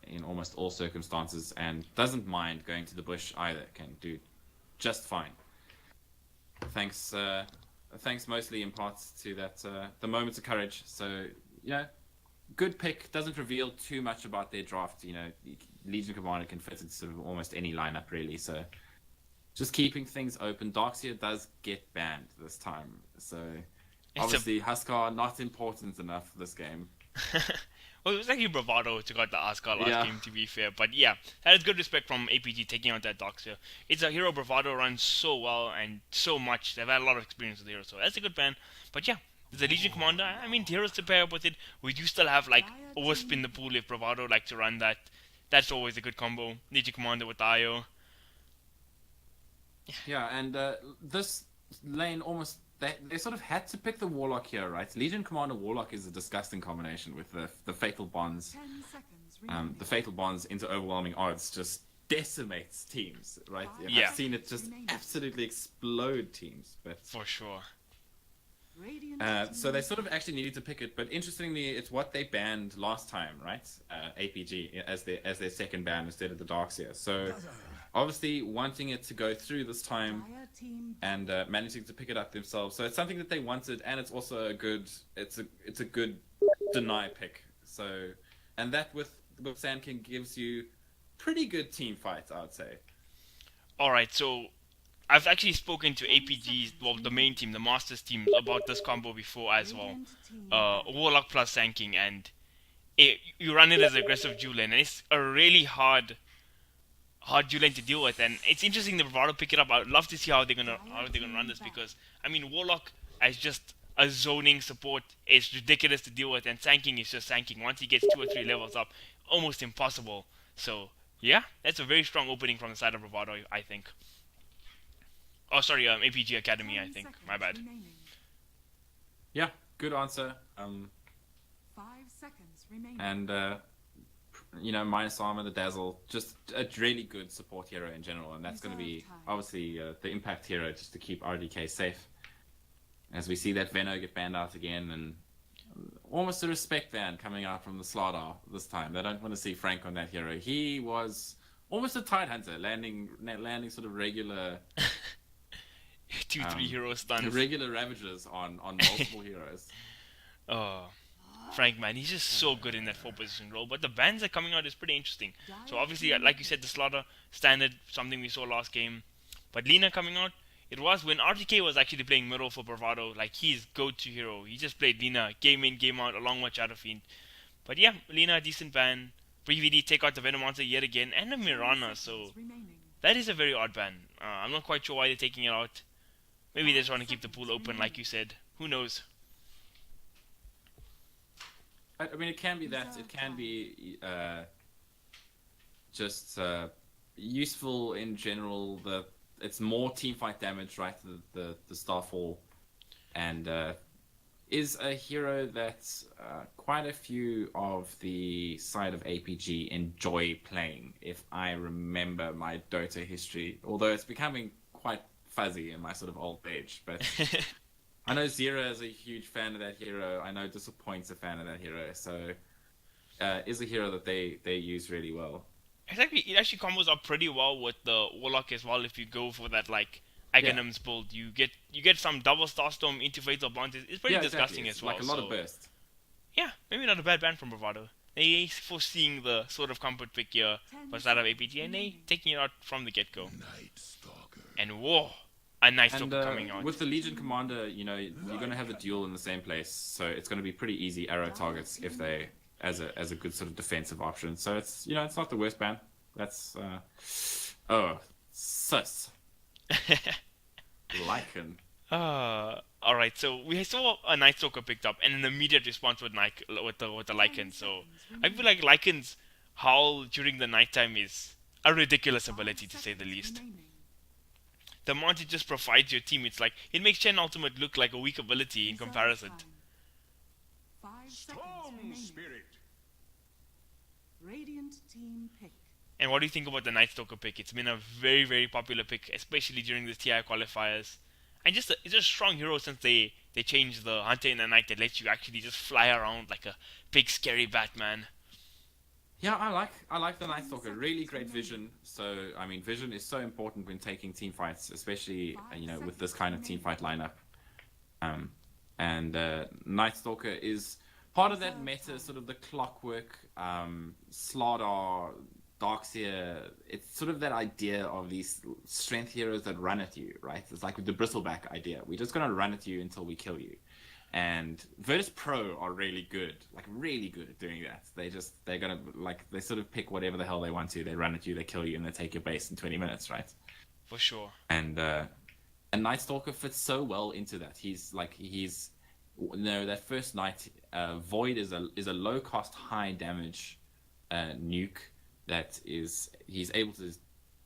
in almost all circumstances, and doesn't mind going to the bush either. Can do just fine. Thanks mostly in parts to that the moments of courage. So yeah, good pick. Doesn't reveal too much about their draft. Legion Commander can fit into sort of almost any lineup really. So just keeping things open. Darkseer does get banned this time. So obviously Huskar not important enough for this game. Well, it was actually Bravado who took out the Ascar last game, to be fair. But yeah, that is good respect from APG taking out that Doxia. It's a hero Bravado runs so well and so much. They've had a lot of experience with the hero, so that's a good ban. But yeah, the Legion Commander, I mean, heroes to pair up with it. We do still have like a Wisp in the pool if Bravado like to run that. That's always a good combo. Legion Commander with IO. Yeah, and this lane almost they sort of had to pick the Warlock here, right? Legion Commander Warlock is a disgusting combination with the Fatal Bonds. 10 seconds remaining. The Fatal Bonds into overwhelming odds just decimates teams, right? Yeah. I've seen it just absolutely explode teams. But For sure. Radiant so they sort of actually needed to pick it. But interestingly, it's what they banned last time, right? APG as their second ban instead of the Darkseer. So obviously wanting it to go through this time Dire team and managing to pick it up themselves. So it's something that they wanted, and it's also a good deny pick. So, and that with Sand King gives you pretty good team fights, I would say. Alright, so I've actually spoken to APG's, well, the main team, the Masters team, about this combo before as well. Radiant team Warlock plus Sanking, and you run it as aggressive dual lane, and it's a really hard dual lane to deal with. And it's interesting the Bravado pick it up. I'd love to see how they're gonna run this, because I mean, Warlock as just a zoning support is ridiculous to deal with, and Sanking is just Sanking. Once he gets 2 or 3 levels up, almost impossible. So yeah, that's a very strong opening from the side of Bravado, I think. Oh, sorry, APG Academy, I 10 think. seconds My bad. remaining. Yeah, good answer. 5 seconds remaining. And minus armor, the dazzle, just a really good support hero in general, and that's going to be obviously the impact hero just to keep RDK safe. As we see that Veno get banned out again, and almost a respect ban coming out from the Slardar this time. They don't want to see Frank on that hero. He was almost a Tide Hunter, landing sort of regular 2-3 hero stuns. regular Ravagers on multiple heroes. Oh, Frank, man, he's just so good in that 4-position role. But the bans that are coming out is pretty interesting. So obviously, like you said, the Slaughter standard, something we saw last game. But Lina coming out, it was when RTK was actually playing middle for Bravado, like his go-to hero. He just played Lina, game in, game out, along with Shadowfiend. But yeah, Lina, decent ban. BVD take out the Venomancer yet again, and a Mirana, so Remaining. that is a very odd ban. I'm not quite sure why they're taking it out. Maybe they just want to keep the pool open, like you said. Who knows? I mean, it can be that. It can be just useful in general. It's more teamfight damage, right? The Starfall, and is a hero that quite a few of the side of APG enjoy playing. If I remember my Dota history, although it's becoming quite fuzzy in my sort of old age, but I know Zera is a huge fan of that hero. I know Disappoint's a fan of that hero, so is a hero that they use really well. It actually combos up pretty well with the Warlock as well. If you go for that like Aghanims build, you get some double Starstorm into Fatal Bond. It's pretty disgusting exactly. It's as well. like a lot of burst. Yeah, maybe not a bad ban from Bravado. They foreseeing the sort of comfort pick here was that of APG, and they taking it out from the get-go. And whoa, a Night And Stalker coming out. with the Legion Commander, you're going to have the duel in the same place, so it's going to be pretty easy arrow targets if they as a good sort of defensive option. So it's it's not the worst ban. That's sus Lycan. Alright, so we saw a Night Stalker picked up and an immediate response with the Lycan. So I feel like Lycan's howl during the nighttime is a ridiculous ability to say the least. The amount it just provides your team, it's like it makes Chen Ultimate look like a weak ability in comparison. 5 seconds remaining. Radiant team pick. And what do you think about the Night Stalker pick? It's been a very, very popular pick, especially during the TI qualifiers. And it's just a strong hero since they changed the Hunter in the Night that lets you actually just fly around like a big scary Batman. Yeah, I like the Night Stalker. Really great vision. So I mean, vision is so important when taking team fights, especially with this kind of team fight lineup. And Night Stalker is part of that meta, sort of the Clockwork, Slardar, Darkseer. It's sort of that idea of these strength heroes that run at you, right? It's like the bristleback idea. We're just gonna run at you until we kill you. And Virtus Pro are really good at doing that. They sort of pick whatever the hell they want to. They run at you, they kill you, and they take your base in 20 minutes, right? For sure. And Night Stalker fits so well into that. That first night, Void is a low cost, high damage nuke that he's able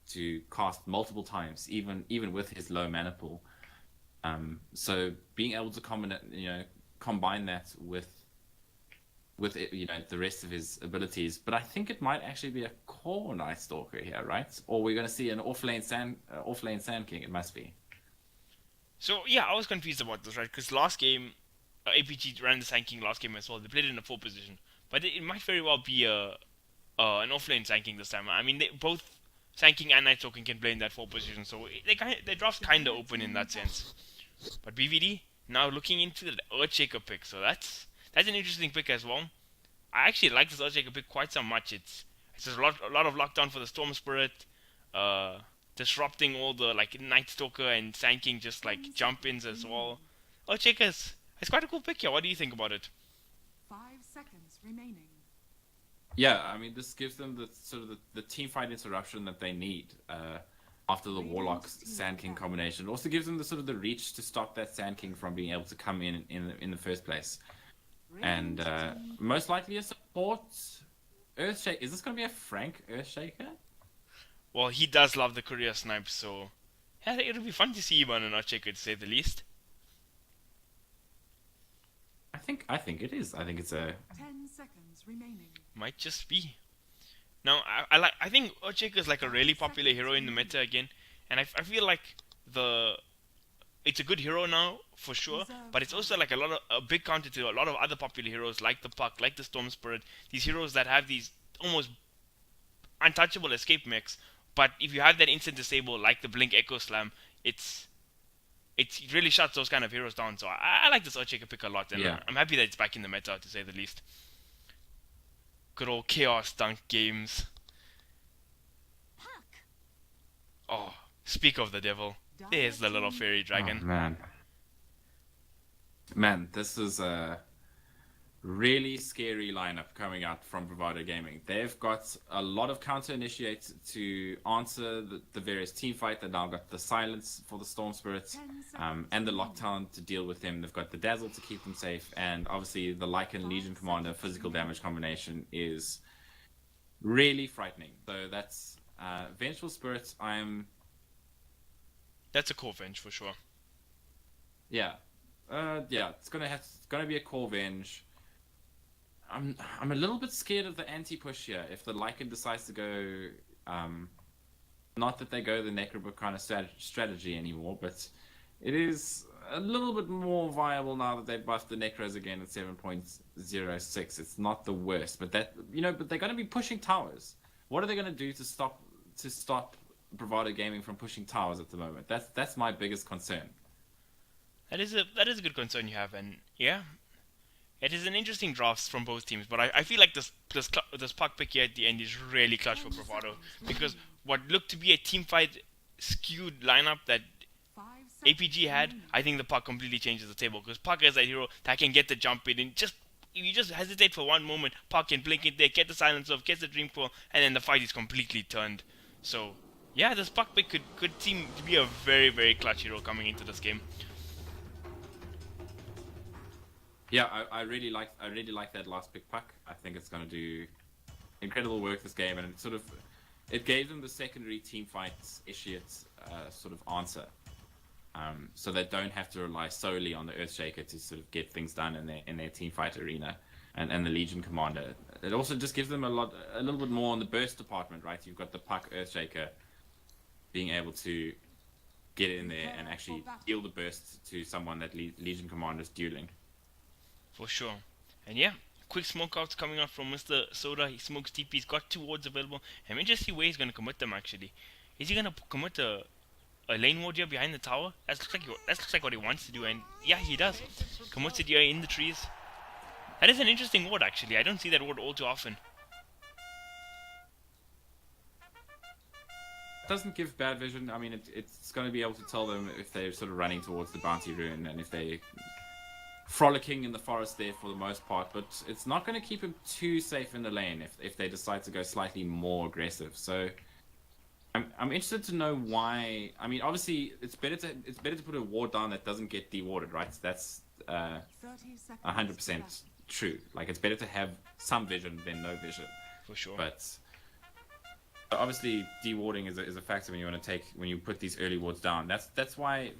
to cast multiple times, even with his low mana pool. So being able to combine that with the rest of his abilities, but I think it might actually be a core Night Stalker here, right? Or we're going to see an offlane Sand King. It must be. So yeah, I was confused about this, right? Because last game, APG ran the Sand King last game as well. They played it in a 4 position, but it might very well be an offlane Sand King this time. I mean, both Sand King and Night Stalker can play in that 4 position, so their draft's kind of open in that sense. But BVD now looking into the Earthshaker pick, so that's an interesting pick as well. I actually like this Earthshaker pick quite so much. It's just a lot of lockdown for the Storm Spirit, disrupting all the Night Stalker and Sand King just jump ins as well. Earthshaker's it's quite a cool pick here. What do you think about it? 5 seconds remaining. Yeah, I mean, this gives them the sort of the team fight interruption that they need after the Warlock Sand King combination. It also gives them the sort of the reach to stop that Sand King from being able to come in the first place. And most likely a support Earthshaker. Is this going to be a Frank Earthshaker? Well, he does love the courier snipe, so yeah, it'll be fun to see him on an Earthshaker, to say the least. I think it is. I think it's a 10 seconds remaining. Might just be. Now, I think Earthshaker is a really popular hero in the meta again, and I feel like it's a good hero now for sure, but it's also a big counter to a lot of other popular heroes like the Puck, like the Storm Spirit. These heroes that have these almost untouchable escape mechs, but if you have that instant disable like the Blink Echo Slam, it really shuts those kind of heroes down. So I like this Earthshaker pick a lot, and Yeah. I'm happy that it's back in the meta, to say the least. Good old Chaos Dunk games. Oh, speak of the devil. There's the little fairy dragon. Oh, man, this is a really scary lineup coming out from Bravado Gaming. They've got a lot of counter initiate to answer the various team fight. They've now got the silence for the Storm Spirits, and the lockdown to deal with them. They've got the dazzle to keep them safe, and obviously the Lycan Legion Commander physical damage combination is really frightening. So that's Vengeful Spirits. That's a core venge for sure. Yeah, it's gonna be a core venge. I'm a little bit scared of the anti-push here. If the Lycan decides to go, not that they go the Necrobook kind of strategy anymore, but it is a little bit more viable now that they've buffed the Necros again at 7.06. It's not the worst, but but they're going to be pushing towers. What are they going to do to stop Bravado Gaming from pushing towers at the moment? That's my biggest concern. That is a good concern you have, and yeah, It is an interesting draft from both teams, but I feel like this puck pick here at the end is really clutch for Bravado because what looked to be a team fight skewed lineup that 5 seconds APG had, remaining. I think the puck completely changes the table because puck is a hero that can get the jump in and just if you just hesitate for one moment, puck can blink it there, get the silence off, gets the dream pull, and then the fight is completely turned. So yeah, this puck pick could seem to be a very very clutch hero coming into this game. Yeah, I really like that last pick puck. I think it's going to do incredible work this game, and it gave them the secondary team fights issue sort of answer. So they don't have to rely solely on the Earthshaker to sort of get things done in their team fight arena and the Legion Commander. It also just gives them a little bit more on the burst department, right? You've got the puck Earthshaker being able to get in there and actually deal the burst to someone that Legion Commander is dueling. For sure. And yeah, quick smoke outs coming out from Mr. Soda. He smokes TP. He's got 2 wards available. And we just see where he's going to commit them actually. Is he going to commit a lane ward here behind the tower? That looks like what he wants to do. And yeah, he does. Commits it here in the trees. That is an interesting ward actually. I don't see that ward all too often. It doesn't give bad vision. I mean, it's going to be able to tell them if they're sort of running towards the bounty rune and if they frolicking in the forest there for the most part, but it's not going to keep him too safe in the lane if they decide to go slightly more aggressive. So I'm interested to know why. I mean, obviously it's better to put a ward down that doesn't get dewarded, right? That's 30 seconds 100% left. true. Like it's better to have some vision than no vision. For sure. But obviously dewarding is a factor when you put these early wards down. That's why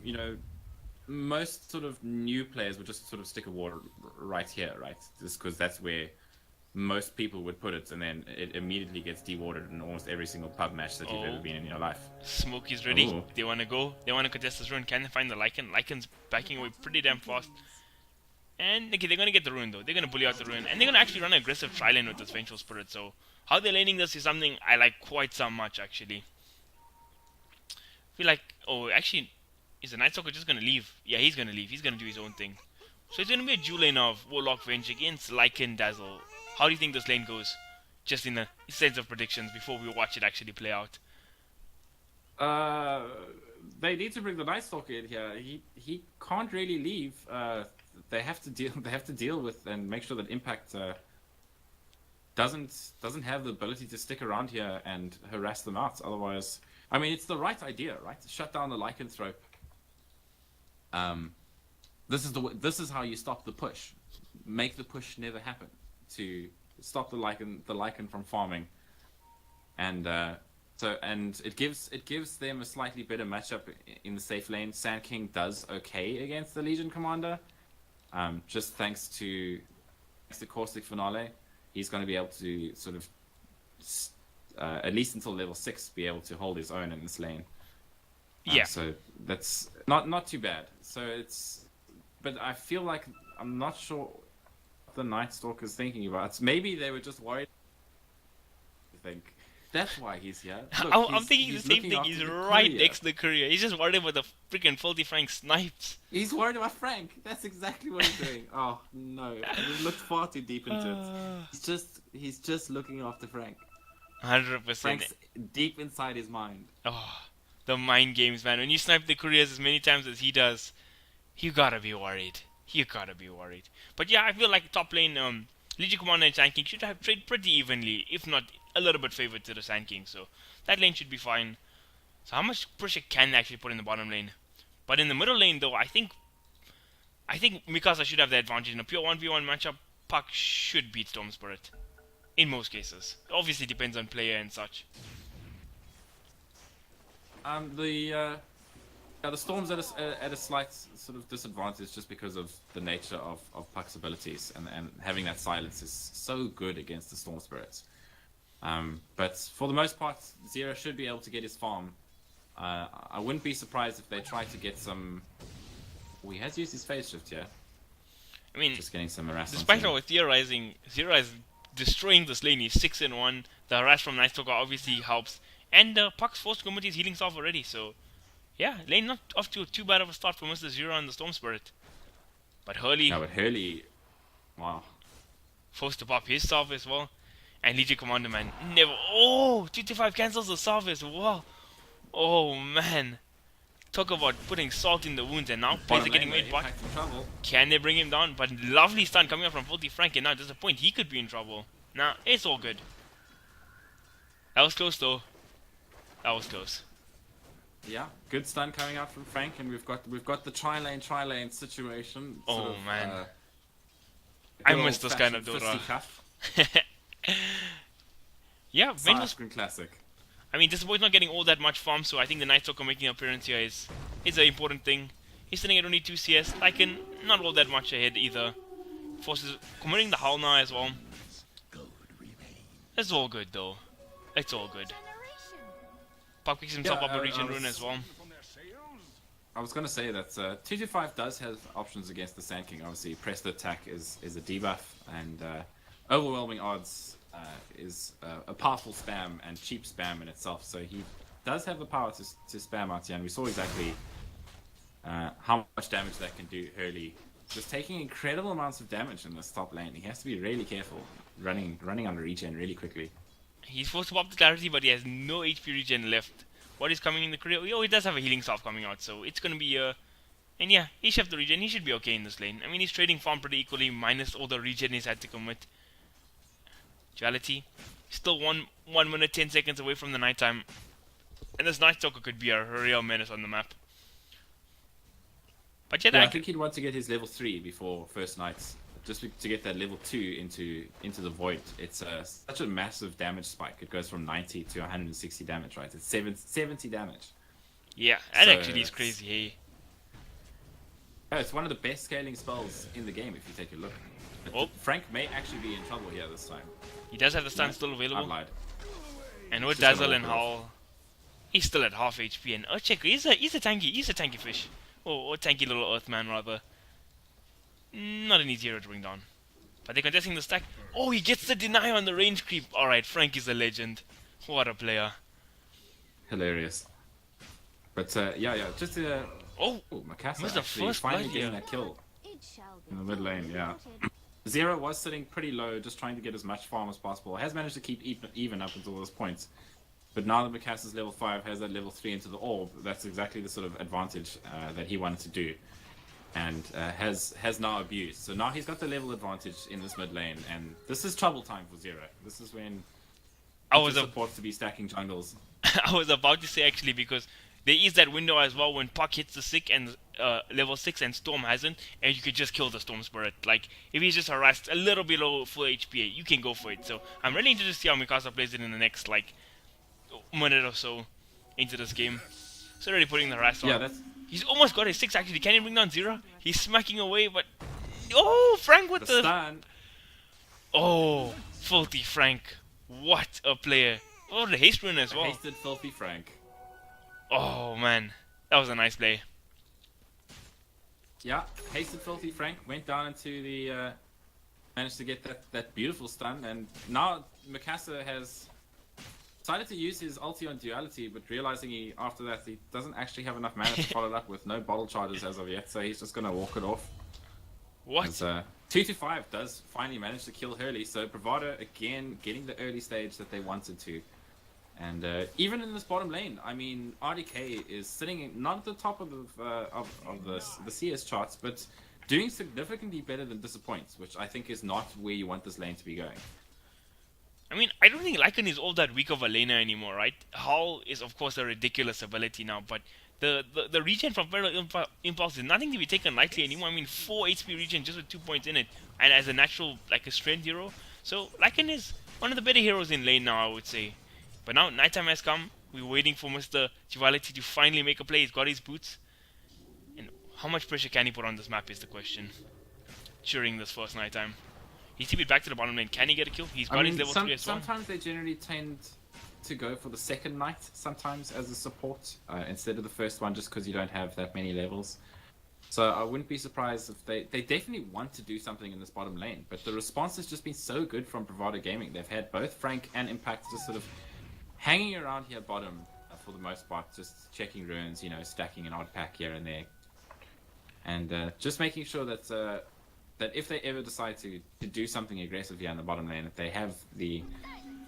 most sort of new players would just sort of stick a ward right here, right? Just because that's where most people would put it, and then it immediately gets dewarded in almost every single pub match that you've ever been in your life. Smoke is ready. Ooh. They want to go. They want to contest this rune. Can they find the Lycan? Lycan's backing away pretty damn fast. And okay, they're going to get the rune though. They're going to bully out the rune. And they're going to actually run an aggressive tri-lane with this Vengeful Spirit. So how they're laning this is something I like quite so much actually. I feel like, oh actually, is the Night Stalker just going to leave? Yeah, he's going to leave. He's going to do his own thing. So it's going to be a dual lane of Warlock Venge against Lycan Dazzle. How do you think this lane goes? Just in the sense of predictions before we watch it actually play out. They need to bring the Night Stalker in here. He can't really leave. They have to deal with and make sure that Impact doesn't have the ability to stick around here and harass them out. Otherwise, I mean, it's the right idea, right? Shut down the Lycanthrope. This is how you stop the push. Make the push never happen. To stop the Lycan from farming, and it gives them a slightly better matchup in the safe lane. Sand King does okay against the Legion Commander, just thanks to Caustic Finale. He's going to be able to sort of at least until level 6 be able to hold his own in this lane. Yeah. So that's not too bad. But I feel like I'm not sure the Night Stalker's thinking about. Maybe they were just worried. I think that's why he's here. Look, I'm thinking the same thing. He's right next to the courier. He's just worried about the freaking Filthy Frank snipes. He's worried about Frank. That's exactly what he's doing. Oh no, he looked far too deep into it. He's just looking after Frank. 100%. Frank's deep inside his mind. Oh, the mind games, man. When you snipe the couriers as many times as he does, you gotta be worried. But yeah, I feel like top lane, Legion Commander and Sand King should have trade pretty evenly, if not a little bit favored to the Sand King. So that lane should be fine. So how much pressure can they actually put in the bottom lane? But in the middle lane, though, I think Mikasa should have the advantage in a pure 1v1 matchup. Puck should beat Storm Spirit in most cases. Obviously, depends on player and such. The Storm's at a slight sort of disadvantage just because of the nature of Puck's abilities, and having that silence is so good against the Storm Spirits. But for the most part, Zero should be able to get his farm. I wouldn't be surprised if they try to get some. Oh, he has used his phase shift here. I mean, Just getting some harass. despite what we're theorizing, Zero is destroying this lane. He's 6-1. The harass from Night Stalker obviously helps, and Puck's forced to commit his healing salve already. So yeah, lane not off to too bad of a start for Mr. Zero and the Storm Spirit. But Hurley... No, but Hurley Wow. Forced to pop his salve as well. And Legion Commander Man never. Oh, 225 cancels the salve as well. Oh man. Talk about putting salt in the wounds, and now plays are Bottom getting lane, made. though, But Impact's in trouble. can they bring him down? But lovely stun coming up from Filthy Frank, and now there's a point he could be in trouble. Nah, it's all good. That was close though. That was close. Yeah, good stun coming out from Frank, and we've got the tri-lane situation. Oh, sort of, man. good I miss this kind of old-fashioned Dota. fisticuff. Yeah, main was, Screen classic. I mean, this boy's not getting all that much farm, so I think the Night Stalker making an appearance here is an important thing. He's sitting at only 2 CS. Lycan, not all that much ahead either. Forces committing the Howl now as well. It's all good though. It's all good. Pop kicks himself up a region rune as well. I was going to say that 225 does have options against the Sand King. Obviously, press the attack is a debuff, and overwhelming odds is a powerful spam and cheap spam in itself. So he does have the power to spam out here, and we saw exactly how much damage that can do early. Just taking incredible amounts of damage in this top lane. He has to be really careful running under regen really quickly. He's forced to pop the clarity, but he has no HP regen left. What is coming in the career? Oh, he does have a healing staff coming out, so it's gonna be and yeah, he should have the regen. He should be okay in this lane. I mean, he's trading farm pretty equally, minus all the regen he's had to commit. Duality, still 1 minute 10 seconds away from the nighttime, and this Night Stalker could be a real menace on the map. But yeah, I think he'd want to get his level 3 before first nights, just to get that level 2 into the void. It's such a massive damage spike. It goes from 90 to 160 damage, right? It's 70 damage. yeah, that So actually is crazy. Hey, Oh, it's one of the best scaling spells in the game if you take a look. But Oh. Frank may actually be in trouble here this time. he does have the stun No, still I available, lied. and with Just gonna Dazzle and walk it off. Howl, he's still at half HP. And check, he's a tanky fish, or tanky little Earthman rather. Not an easy hero to bring down. But they're contesting the stack. Oh, he gets the deny on the range creep. Alright, Frank is a legend. What a player. Hilarious. But yeah, just Oh, Mikasa missed the actually first finally blood getting here. that kill in the mid lane. Yeah. Zero was sitting pretty low, just trying to get as much farm as possible. Has managed to keep even up until this point. But now that Mikasa's level 5 has that level 3 into the orb, that's exactly the sort of advantage that he wanted to do. And has now abused. So now he's got the level advantage in this mid lane, and this is trouble time for Zero. This is when I he was a supposed to be stacking jungles. I was about to say actually, because there is that window as well when Puck hits the sick and level 6 and Storm hasn't, and you could just kill the Storm Spirit. Like, if he's just harassed a little below full HP, you can go for it. So I'm really interested to see how Mikasa plays it in the next like minute or so into this game. He's already putting the harass on. Yeah, that's He's almost got his 6 actually. Can he bring down Zero? He's smacking away, but oh, Frank with the the stun. oh, Filthy Frank. What a player. Oh, the haste rune as well. Hasted filthy Frank. Oh man, that was a nice play. Yeah, hasted filthy Frank went down into the managed to get that beautiful stun, and now Mikasa has decided to use his ulti on duality, but realizing after that he doesn't actually have enough mana to follow it up with no bottle charges as of yet, so he's just gonna walk it off. What? As, 225 does finally manage to kill Hurley, so Bravado again getting the early stage that they wanted to. And even in this bottom lane, I mean, RDK is sitting not at the top of the CS charts, but doing significantly better than Disappoints, which I think is not where you want this lane to be going. I mean, I don't think Lycan is all that weak of a laner anymore, right? Howl is of course a ridiculous ability now, but the regen from Feral Impulse is nothing to be taken lightly anymore. I mean, 4 HP regen just with 2 points in it, and as a natural, like a strength hero. So Lycan is one of the better heroes in lane now, I would say. But now nighttime has come. We're waiting for Mr. Duality to finally make a play. He's got his boots. And how much pressure can he put on this map is the question during this first nighttime. He's TP'd back to the bottom lane. Can he get a kill? He's got his level 3 as well. Sometimes they generally tend to go for the second knight, sometimes as a support, instead of the first one, just because you don't have that many levels. So I wouldn't be surprised if they definitely want to do something in this bottom lane, but the response has just been so good from Bravado Gaming. They've had both Frank and Impact just sort of hanging around here bottom for the most part, just checking runes, stacking an odd pack here and there, and just making sure that that if they ever decide to do something aggressive here in the bottom lane, if they have the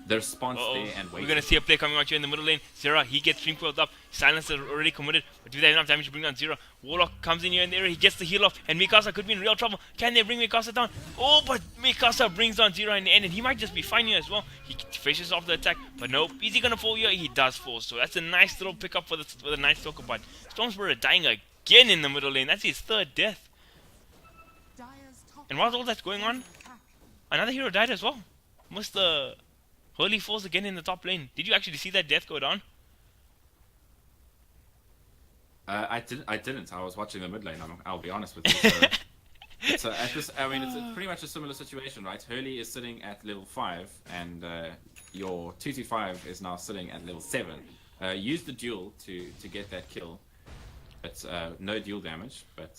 response there and We're wait. gonna see a play coming out here in the middle lane. Zera, he gets stream coiled up. Silencer already committed, but do they have enough damage to bring down Zera? Warlock comes in here in the area, he gets the heal off, and Mikasa could be in real trouble. Can they bring Mikasa down? Oh, but Mikasa brings down Zera in the end, and he might just be fine here as well. He finishes off the attack, but nope. Is he gonna fall here? He does fall, so that's a nice little pickup for the Night Stalker, but Stormspirit dying again in the middle lane. That's his third death. And while all that's going on, another hero died as well. Mr. Hurley falls again in the top lane. Did you actually see that death go down? I didn't. I was watching the mid lane. I'll be honest with you. So at this, I mean, it's pretty much a similar situation, right? Hurley is sitting at level 5, and your 225 is now sitting at level 7. Use the duel to get that kill, but no duel damage. But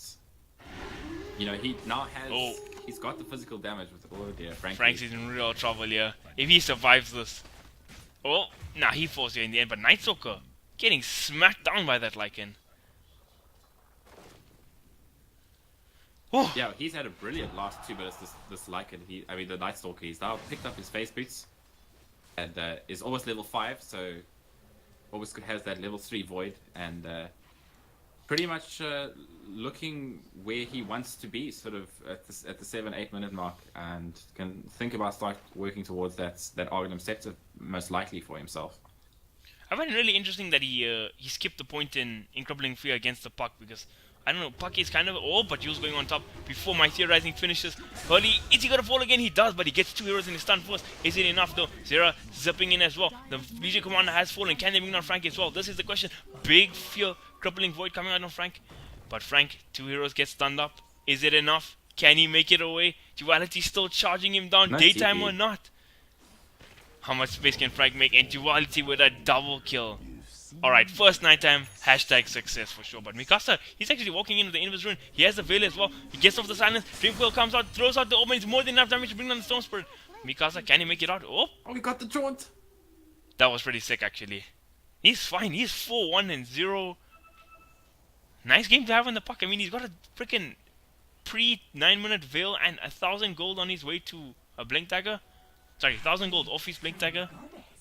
you know, he now has he's got the physical damage with the order there. Frank's in real trouble here. If he survives this. Oh, nah, he falls here in the end. But Night Stalker getting smacked down by that Lycan. Oh. Yeah, he's had a brilliant last 2 minutes. This Lycan, the Night Stalker, he's now picked up his face boots, and is almost level 5. So almost has that level 3 void, and pretty much looking where he wants to be, sort of at the 7-8 minute mark, and can think about start working towards that Argonum Scepter, most likely for himself. I find it really interesting that he skipped the point in Crippling Fear against the Puck, because I don't know, Puck is kind of but Jules going on top before my Theorizing finishes. Hurley, is he gonna fall again? He does, but he gets 2 heroes in his stun force. Is it enough though? Zera zipping in as well. The Legion Commander has fallen. Can they bring down Frank as well? This is the question. Big Fear, Crippling Void coming out on Frank. But Frank, 2 heroes get stunned up. Is it enough? Can he make it away? Duality still charging him down, daytime or not? How much space can Frank make? And Duality with a double kill. Alright, first nighttime, hashtag success for sure. But Mikasa, he's actually walking into the Invis Rune. He has the Veil as well. He gets off the silence. Dreamcoil comes out, throws out the Omen. It's more than enough damage to bring down the Stone Spirit. Mikasa, can he make it out? Oh, we got the jaunt. That was pretty sick actually. He's fine. He's 4-1-0. Nice game to have on the Puck. I mean, he's got a freaking pre-9-minute Veil and 1,000 gold on his way to a Blink Dagger. Sorry, 1,000 gold off his Blink Dagger.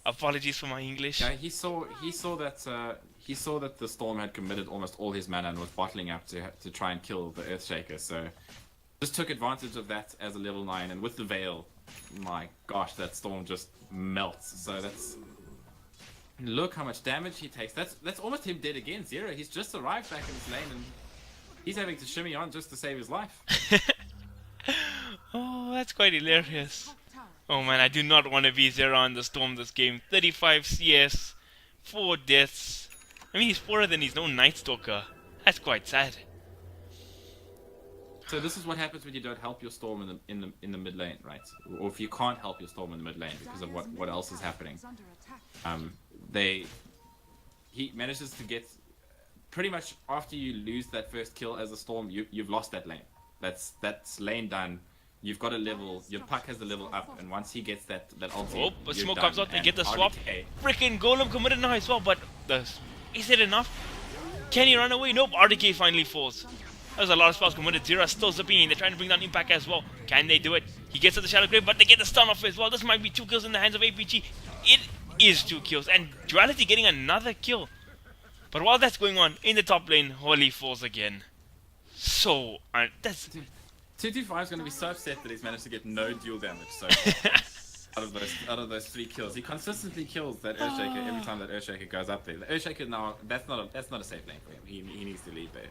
Apologies for my English. Yeah, he saw that the Storm had committed almost all his mana and was bottling up to try and kill the Earthshaker. So just took advantage of that as a level 9, and with the Veil, my gosh, that Storm just melts. So that's, look how much damage he takes. That's almost him dead again. Zero. He's just arrived back in his lane, and he's having to shimmy on just to save his life. Oh, that's quite hilarious. Oh man, I do not want to be Zera on the Storm this game. 35 CS, 4 deaths. I mean, he's poorer than his own Night Stalker. That's quite sad. So this is what happens when you don't help your Storm in the mid lane, right? Or if you can't help your Storm in the mid lane because of what else is happening. He manages to get pretty much after you lose that first kill as a Storm, you've lost that lane. That's lane done. You've got a level, your Puck has the level up, and once he gets that ulti, oh, but smoke comes out, they get the swap. Freaking Golem committed now as well, but is it enough? Can he run away? Nope, RDK finally falls. There's a lot of spells committed. Zera still zipping in. They're trying to bring down Impact as well. Can they do it? He gets to the Shadow Grave, but they get the stun off as well. This might be 2 kills in the hands of APG. It is 2 kills, and Duality getting another kill. But while that's going on, in the top lane, Holy falls again. So, that's... 225 is going to be so upset that he's managed to get no dual damage so out of those 3 kills. He consistently kills that Earthshaker every time that Earthshaker goes up there. The Earthshaker now, that's not a safe lane for him. He needs to leave there.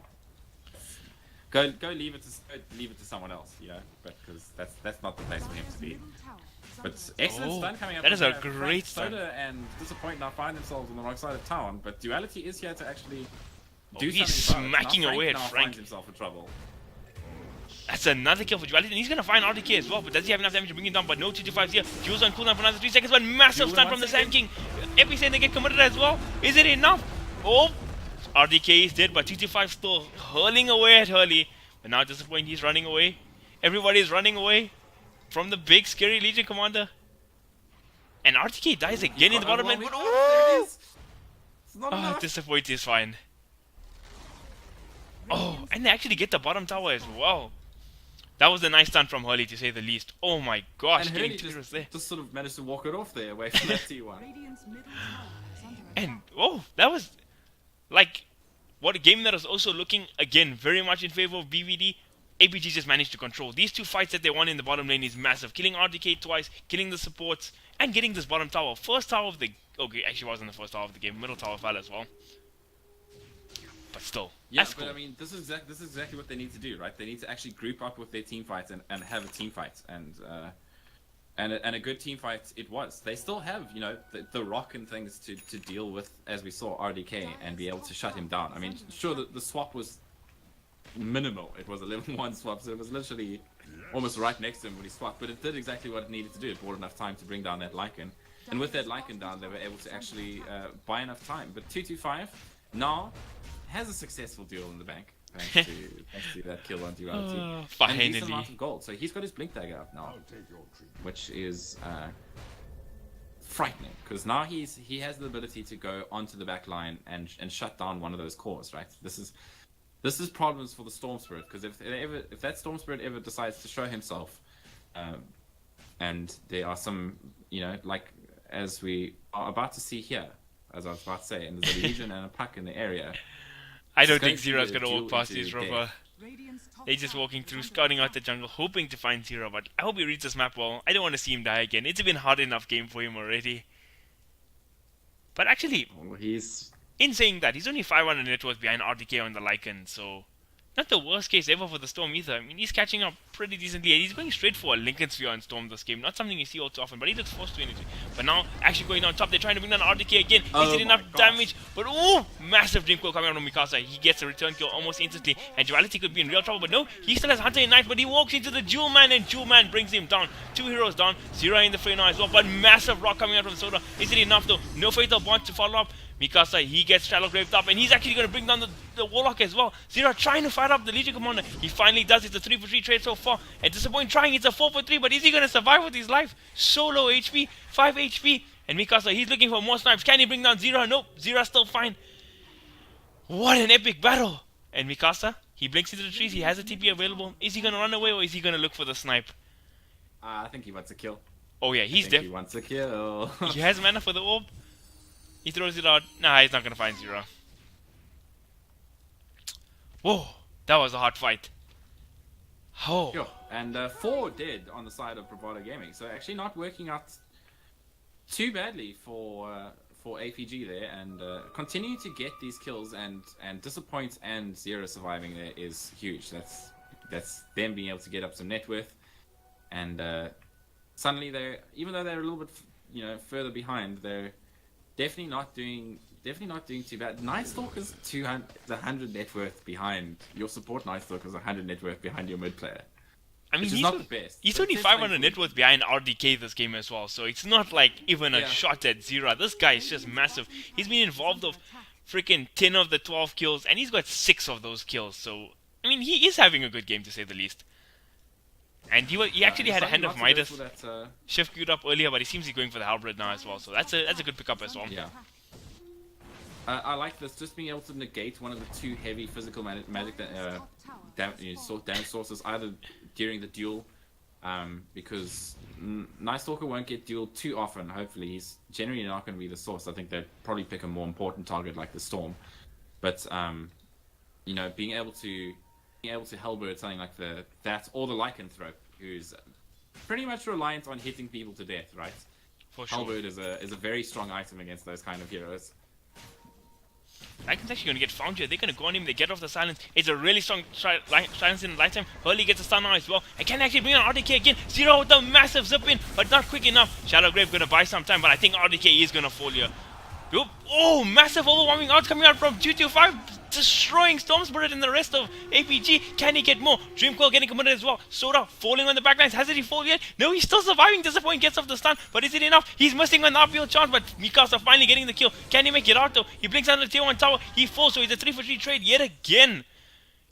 Go leave it to someone else, you know, because that's not the place for him to be. But excellent stun coming up. That is a great stun. Soda and Disappoint now find themselves on the wrong side of town, but Duality is here to actually do something. He's smacking away at Frank. Finds himself in trouble. That's another kill for Duality, and he's gonna find RDK as well, but does he have enough damage to bring him down? But no 225's here. Jules on cooldown for another 3 seconds, but massive stun from the Sand King. Everything they get committed as well. Is it enough? Oh, RDK is dead, but 225 still hurling away at Hurley. But now at this point, he's running away. Everybody is running away from the big scary Legion Commander. And RDK dies again in the bottom lane. Oh, Disappoint is fine. Oh, and they actually get the bottom tower as well. That was a nice stunt from Hurley, to say the least. Oh my gosh, And getting Hurley two heroes there. just sort of managed to walk it off there away from that T1. Radiant's middle tower is under And, oh, that was, like, what a game that was also looking, again, very much in favor of BVD. APG just managed to control. These two fights that they won in the bottom lane is massive. Killing RDK twice, killing the supports, and getting this bottom tower. First tower of the... Okay, actually wasn't the first tower of the game. Middle tower fell as well. But still, Yeah, that's but cool. I mean, this is exactly what they need to do, right? They need to actually group up with their team fights and have a team fight, and a good team fight it was. They still have, you know, the rock and things to deal with, as we saw RDK, and be able to shut him down. I mean, sure, the swap was minimal. It was a level 1 swap, so it was literally almost right next to him when he swapped, but it did exactly what it needed to do. It bought enough time to bring down that Lycan, and with that Lycan down, they were able to actually buy enough time. But 225 now has a successful deal in the bank, thanks to that kill on duality. And a Finally. decent amount of gold. So he's got his blink dagger up now, which is frightening, because now he has the ability to go onto the back line and shut down one of those cores. Right. This is problems for the Storm Spirit, because if that Storm Spirit ever decides to show himself, and there are some, you know, like as we are about to see here, as I was about to say, and there's a Legion and a Puck in the area. I don't It's going think to be Zero's a going to walk duel past into his death. rover. Radiant's top He's just tower walking is through, under scouting out attack. the jungle, hoping to find Zero, but I hope he reads this map well. I don't want to see him die again. It's been hard enough game for him already. But actually, Well, he's in saying that, he's only 500 net worth behind RDK on the Lycan, so not the worst case ever for the Storm either. I mean, he's catching up pretty decently, and he's going straight for a Lincoln Sphere on Storm this game. Not something you see all too often, but he looks forced to it. But now, actually going on top, they're trying to bring down RDK again. Is Oh it my enough gosh. damage? But oh, massive dream kill coming out from Mikasa. He gets a return kill almost instantly, and Duality could be in real trouble, but no, he still has Hunter and Knight, but he walks into the Jewel Man, and Jewel Man brings him down. 2 heroes down, Zero in the fray now as well, but massive rock coming out from Soda. Is it enough though? No Fatal Bond to follow up. Mikasa, he gets Shallow Graved up, and he's actually going to bring down the Warlock as well. Zero trying to fight up the Legion Commander. He finally does. It's a 3-for-3 trade so far. And Disappoint trying. It's a 4-for-3, but is he going to survive with his life? So low HP, 5 HP. And Mikasa, he's looking for more snipes. Can he bring down Zero? Nope, Zero's still fine. What an epic battle. And Mikasa, he blinks into the trees. He has a TP available. Is he going to run away, or is he going to look for the snipe? I think he wants a kill. Oh yeah, he's He wants a kill. He has mana for the orb. He throws it out. Nah, he's not gonna find Zero. Whoa, that was a hard fight. Oh, Sure. And 4 dead on the side of Bravado Gaming, so actually not working out too badly for APG there, and continue to get these kills, and Disappoint and Zero surviving there is huge. That's them being able to get up some net worth, and suddenly even though they're a little bit, you know, further behind, they're definitely not doing too bad. Night Stalker's 100 net worth behind your support. Night Stalker's 100 net worth behind your mid player. I mean, Which is he's, not the best. he's but only it's 500 definitely- net worth behind RDK this game as well, so it's not like even a Yeah. shot at Zero. This guy is just massive. He's been involved of freaking 10 of the 12 kills, and he's got 6 of those kills, so I mean, he is having a good game to say the least. And he actually had a hand of Deciding not Midas to go for that, shift queued up earlier, but he seems he's going for the Halberd now as well, so that's a good pickup as well. Yeah. I like this, just being able to negate one of the 2 heavy physical magic damage sources, either during the duel, because Night Stalker won't get dueled too often. Hopefully, he's generally not going to be the source. I think they'd probably pick a more important target like the Storm, but you know, being able to Hellbird something like that or the Lycanthrope, who's pretty much reliant on hitting people to death, right? For sure. Hellbird is a very strong item against those kind of heroes. Lycan's actually going to get found here. They're going to go on him. They get off the silence. It's a really strong silence in the lifetime. Hurley gets a stun now as well. And can actually bring on RDK again. Zero with the massive zip in, but not quick enough. Shadow Grave going to buy some time, but I think RDK is going to fall here. Oh, massive overwhelming odds coming out from 225, destroying Storm Spirit and the rest of APG. Can he get more? Dreamcoil getting committed as well. Soda falling on the backlines. Hasn't he fallen yet? No, he's still surviving. Disappoint gets off the stun, but is it enough? He's missing an upfield chance, but Mikasa finally getting the kill. Can he make it out though? He blinks on the tier 1 tower. He falls, so he's a 3-for-3 trade yet again.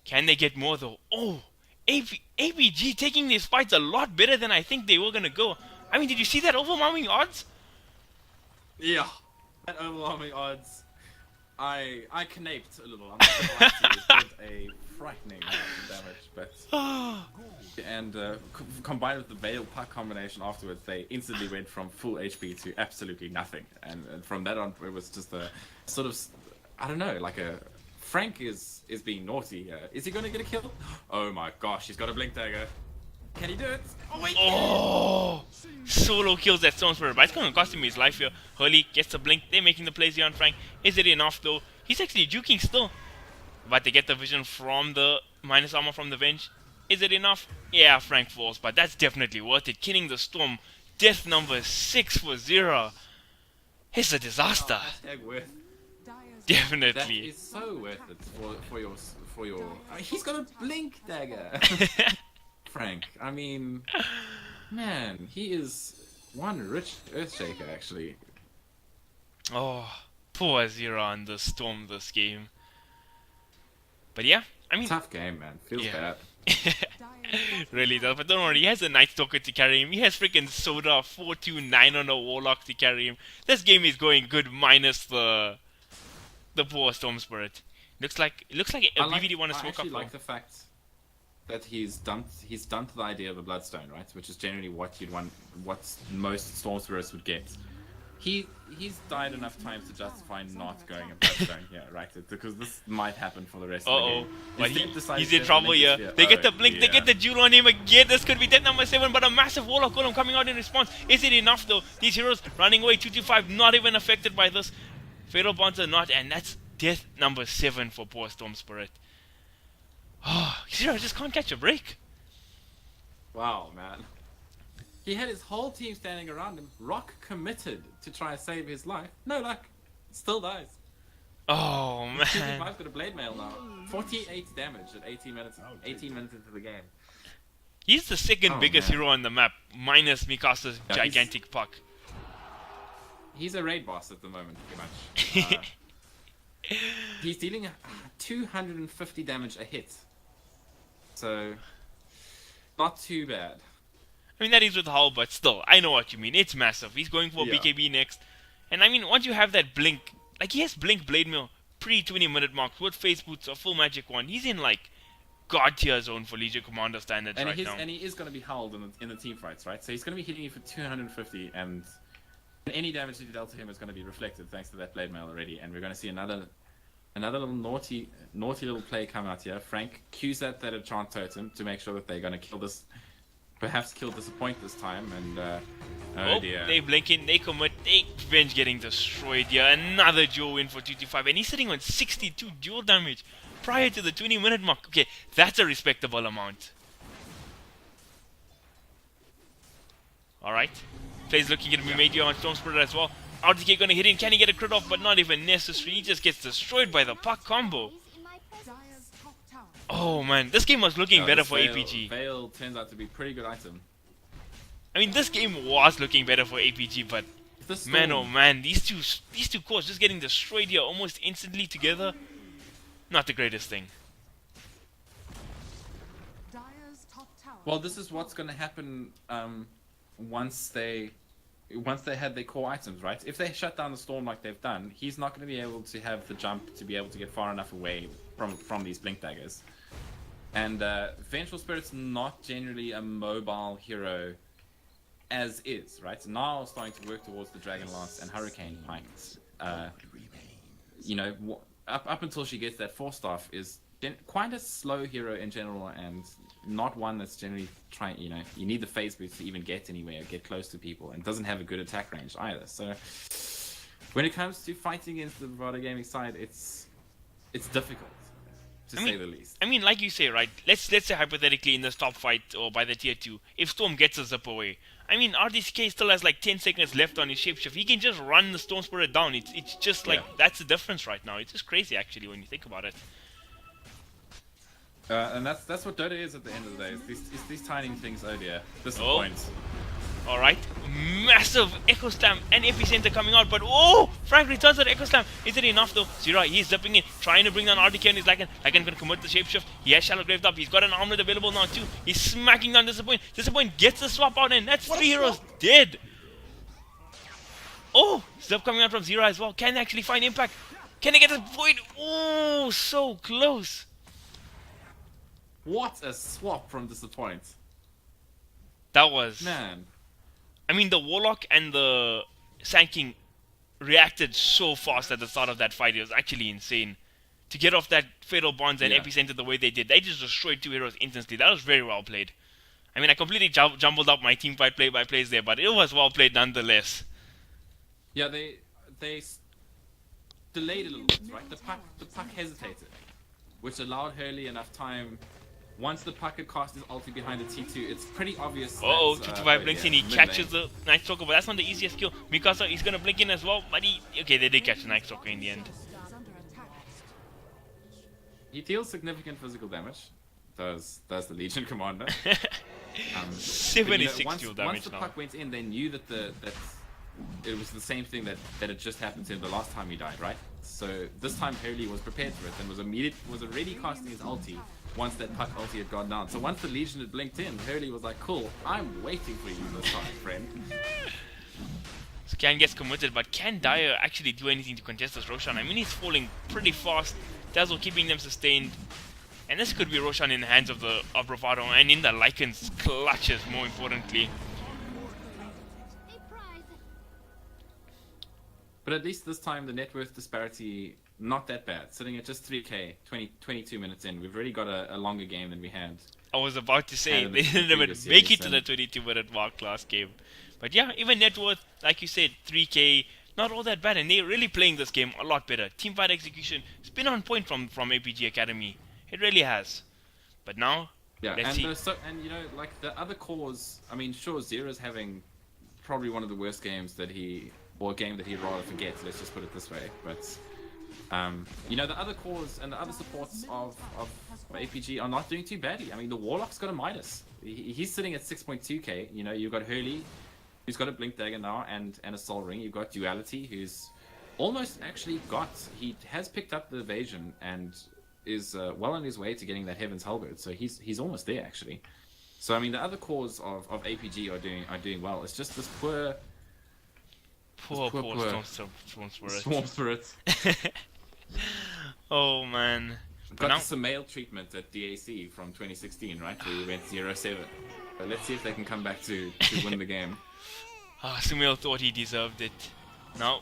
Can they get more though? Oh, APG taking these fights a lot better than I think they were going to go. I mean, did you see that overwhelming odds? Yeah. That overwhelming odds. I canaped a little. I'm not gonna lie to you. It did a frightening amount of damage, but and combined with the Veil puck combination afterwards, they instantly went from full HP to absolutely nothing. And from that on, it was just a sort of, I don't know, like a Frank is being naughty. Is he gonna get a kill? Oh my gosh, he's got a blink dagger. Can he do it? Oh wait! Oh, solo kills that Storm Spirit, but it's going to cost him his life here. Hurley gets the blink. They're making the plays here on Frank. Is it enough though? He's actually juking still, but they get the vision from the minus armor from the Venge. Is it enough? Yeah, Frank falls, but that's definitely worth it. Killing the Storm. Death number 6 for 0. It's a disaster. Hashtag worth. Dire's That Definitely. is so worth it for your. He's got a blink dagger. Frank. I mean, man, he is one rich Earthshaker actually. Oh, poor Zero on the Storm this game. But yeah, I mean, Tough game, man. Feels Yeah. bad. really does. But don't worry, he has a Night Stalker to carry him. He has freaking Soda 429 on a Warlock to carry him. This game is going good minus the poor Storm Spirit. Looks like a BVD want to I smoke actually up. like the fact that he's dumped the idea of a Bloodstone, right? Which is generally what you'd want, what most Storm Spirits would get. He's died enough times to justify not going a Bloodstone here, right? Because this might happen for the rest of the game. But Instead decided he's to in just trouble blink here. the sphere. They get the Oh, blink, they yeah. get the jewel on him again. This could be death number 7, but a massive Warlock Golem coming out in response. Is it enough though? These heroes running away, 225, not even affected by this. Fatal Bonds are not, and that's death number 7 for poor Storm Spirit. Oh, Zero just can't catch a break. Wow, man. He had his whole team standing around him. Rock committed to try and save his life. No luck. Still dies. Oh man. 225's got a blade mail now. 48 damage at 18 minutes into the game. He's the second Oh, biggest man. hero on the map, minus Mikasa's Yeah, gigantic puck. He's a raid boss at the moment, pretty much. He's dealing 250 damage a hit. So, not too bad. I mean, that is with Hull, but still, I know what you mean. It's massive. He's going for Yeah. BKB next. And I mean, once you have that blink, like he has blink blade mill pre-20-minute marks with face boots, a full magic one. He's in like god tier zone for Legion Commander standards And, right now. and he is going to be held in the team fights, right? So he's going to be hitting you for 250, and any damage that you dealt to him is going to be reflected thanks to that blade mail already. And we're going to see another little naughty little play come out here. Frank cues that enchant totem to make sure that they're going to kill this, perhaps kill Disappoint this time. And oh dear. They blink in, they commit, they Venge getting destroyed here. Another duel win for 225, and he's sitting on 62 duel damage prior to the 20-minute mark. Okay, that's a respectable amount. Alright. Plays looking at Mimedio on Storm Spirit as well. RTK gonna hit in, can he get a crit off? But not even necessary, he just gets destroyed by the puck combo. Dire's top tower. Oh man, this game was looking better This for Veil- APG. Veil turns out to be a pretty good item. I mean, this game was looking better for APG, but This man, oh Storm- man, these two cores just getting destroyed here almost instantly together. Not the greatest thing. Dire's top tower. Well, this is what's going to happen once they had their core items, right? If they shut down the Storm like they've done, he's not going to be able to have the jump to be able to get far enough away from these blink daggers. And Vengeful Spirit's not generally a mobile hero as is, right? So now starting to work towards the Dragon Lance and Hurricane Pikes. Up until she gets that 4-staff is quite a slow hero in general, and not one that's generally trying, you need the phase boost to even get anywhere, get close to people, and doesn't have a good attack range either. So when it comes to fighting against the Bravado Gaming side, it's difficult, to say the least. I mean, like you say, right? Let's say hypothetically in this top fight or by the tier 2, if Storm gets a zip away, I mean, RDSK still has like 10 seconds left on his shapeshift. He can just run the Storm Spirit down. It's just like, that's the difference right now. It's just crazy actually when you think about it. And that's what Dota is at the end of the day. It's these tiny things. Oh dear, disappoints. Alright, massive Echo Slam and Epicenter coming out, but oh! Frank returns at Echo Slam. Is it enough though? Zero, he's zipping in, trying to bring down RDK and he's like, Lycan gonna commit the shapeshift. He has Shallow Graved up, he's got an armlet available now too. He's smacking down Disappoint. Disappoint gets the swap out, and that's 3 heroes dead. Oh! Zip coming out from Zero as well. Can they actually find impact? Can he get the void? Oh, so close. What a swap from Disappoint. That was... Man. I mean, the Warlock and the Sand King reacted so fast at the start of that fight. It was actually insane. To get off that Fatal Bonds and Yeah. Epicenter the way they did, they just destroyed two heroes instantly. That was very well played. I mean, I completely jumbled up my team fight play-by-plays there, but it was well played nonetheless. Yeah, they delayed a little bit, right? The puck hesitated, which allowed Hurley enough time. Once the puck had cast his ulti behind the T2, it's pretty obvious. Oh, that, 55 blinks in, he mid catches lane. the Night Stalker, but that's not the easiest kill. Mikasa, he's gonna blink in as well, but he... Okay, they did catch the Night Stalker in the end. Is under attack. He deals significant physical damage. Does the Legion Commander. But, 76 once, fuel once damage the now. puck went in, they knew that that it was the same thing that had just happened to him the last time he died, right? So this time Hurley was prepared for it and was already casting his ulti once that puck ulti had gone down. So once the Legion had blinked in, Hurley was like, "Cool, I'm waiting for you this time, friend." Scan gets committed, but can Dyer actually do anything to contest this Roshan? I mean, he's falling pretty fast. Dazzle keeping them sustained. And this could be Roshan in the hands of Bravado and in the Lycan's clutches, more importantly. But at least this time the net worth disparity not that bad, sitting at just 3k, 22 minutes in. We've already got a longer game than we had. I was about to say, And they the didn't even previous make it series, to the 22-minute mark last game. But yeah, even net worth, like you said, 3k, not all that bad. And they're really playing this game a lot better. Teamfight execution has been on point from APG Academy. It really has. But now, Yeah, let's and see. and you know, like the other cores, I mean, sure, Zero's having probably one of the worst games or a game that he'd rather forget, let's just put it this way. But, you know, the other cores and the other supports of APG are not doing too badly. I mean, the Warlock's got a minus. He's sitting at 6.2k. You know, you've got Hurley, who's got a Blink Dagger now, and a Soul Ring. You've got Duality, who's almost actually he has picked up the evasion and is well on his way to getting that Heaven's Halberd. So he's almost there, actually. So, I mean, the other cores of APG are doing well. It's just this poor Storm Spirit. Swarm Spirit. Oh man. Got now, the Samael treatment at DAC from 2016, right? Where we went 0-7. But let's see if they can come back to win the game. Sumail thought he deserved it. Now,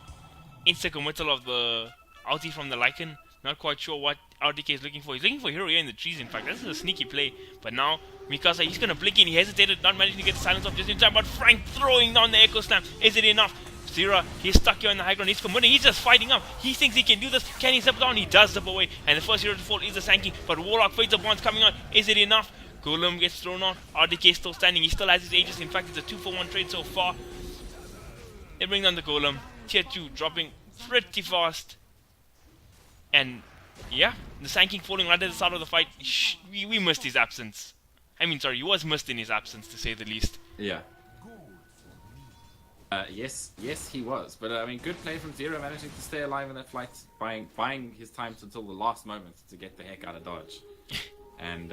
insta committal of the ulti from the Lycan. Not quite sure what RDK is looking for. He's looking for Hero here in the trees, in fact. This is a sneaky play. But now, Mikasa, he's going to blink in. He hesitated, not managing to get the silence off just in time. But Frank throwing down the Echo Slam. Is it enough? Zira, he's stuck here on the high ground. He's committing. He's just fighting up. He thinks he can do this. Can he zip down? He does zip away. And the first hero to fall is the Sand King. But Warlock Fatal Bonds coming on. Is it enough? Golem gets thrown on. RDK still standing. He still has his Aegis. In fact, it's a 2-for-1 trade so far. They bring down the Golem. Tier 2 dropping pretty fast. And yeah, the Sand King falling right at the start of the fight. We missed his absence. I mean, sorry, he was missed in his absence, to say the least. Yeah. Yes, he was. But I mean, good play from Zero, managing to stay alive in that fight, buying his time until the last moment to get the heck out of Dodge. And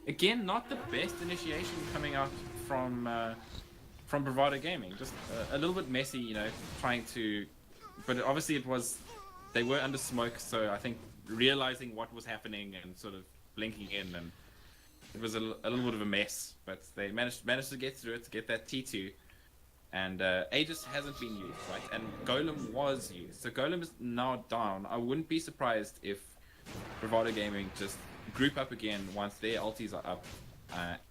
again, not the best initiation coming out from Bravado Gaming. Just a little bit messy, you know, trying to. But obviously, they were under smoke, so I think realizing what was happening and sort of blinking in, and it was a little bit of a mess. But they managed to get through it, to get that T2. And Aegis hasn't been used, right? And Golem was used. So Golem is now down. I wouldn't be surprised if Bravado Gaming just group up again once their ultis are up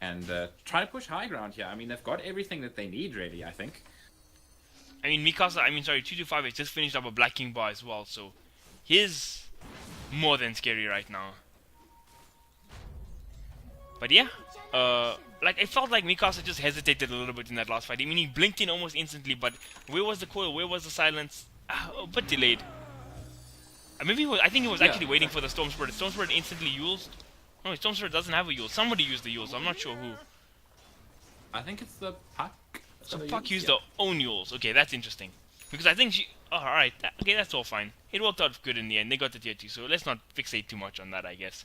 and try to push high ground here. I mean, they've got everything that they need, really, I think. I mean, 225 has just finished up a Black King bar as well, so he's more than scary right now. But yeah, like, I felt like Mikasa just hesitated a little bit in that last fight. I mean, he blinked in almost instantly, but where was the coil? Where was the silence? A bit delayed. Maybe I think he was actually waiting for the Storm Spirit. Storm Spirit instantly used. No, Storm Spirit doesn't have a Yule. Somebody used the Yules. I'm not sure who. I think it's the Puck. So Puck used their own Yules. Okay, that's interesting. Because I think she... Oh, alright. Okay, that's all fine. It worked out good in the end. They got the tier 2, so let's not fixate too much on that, I guess.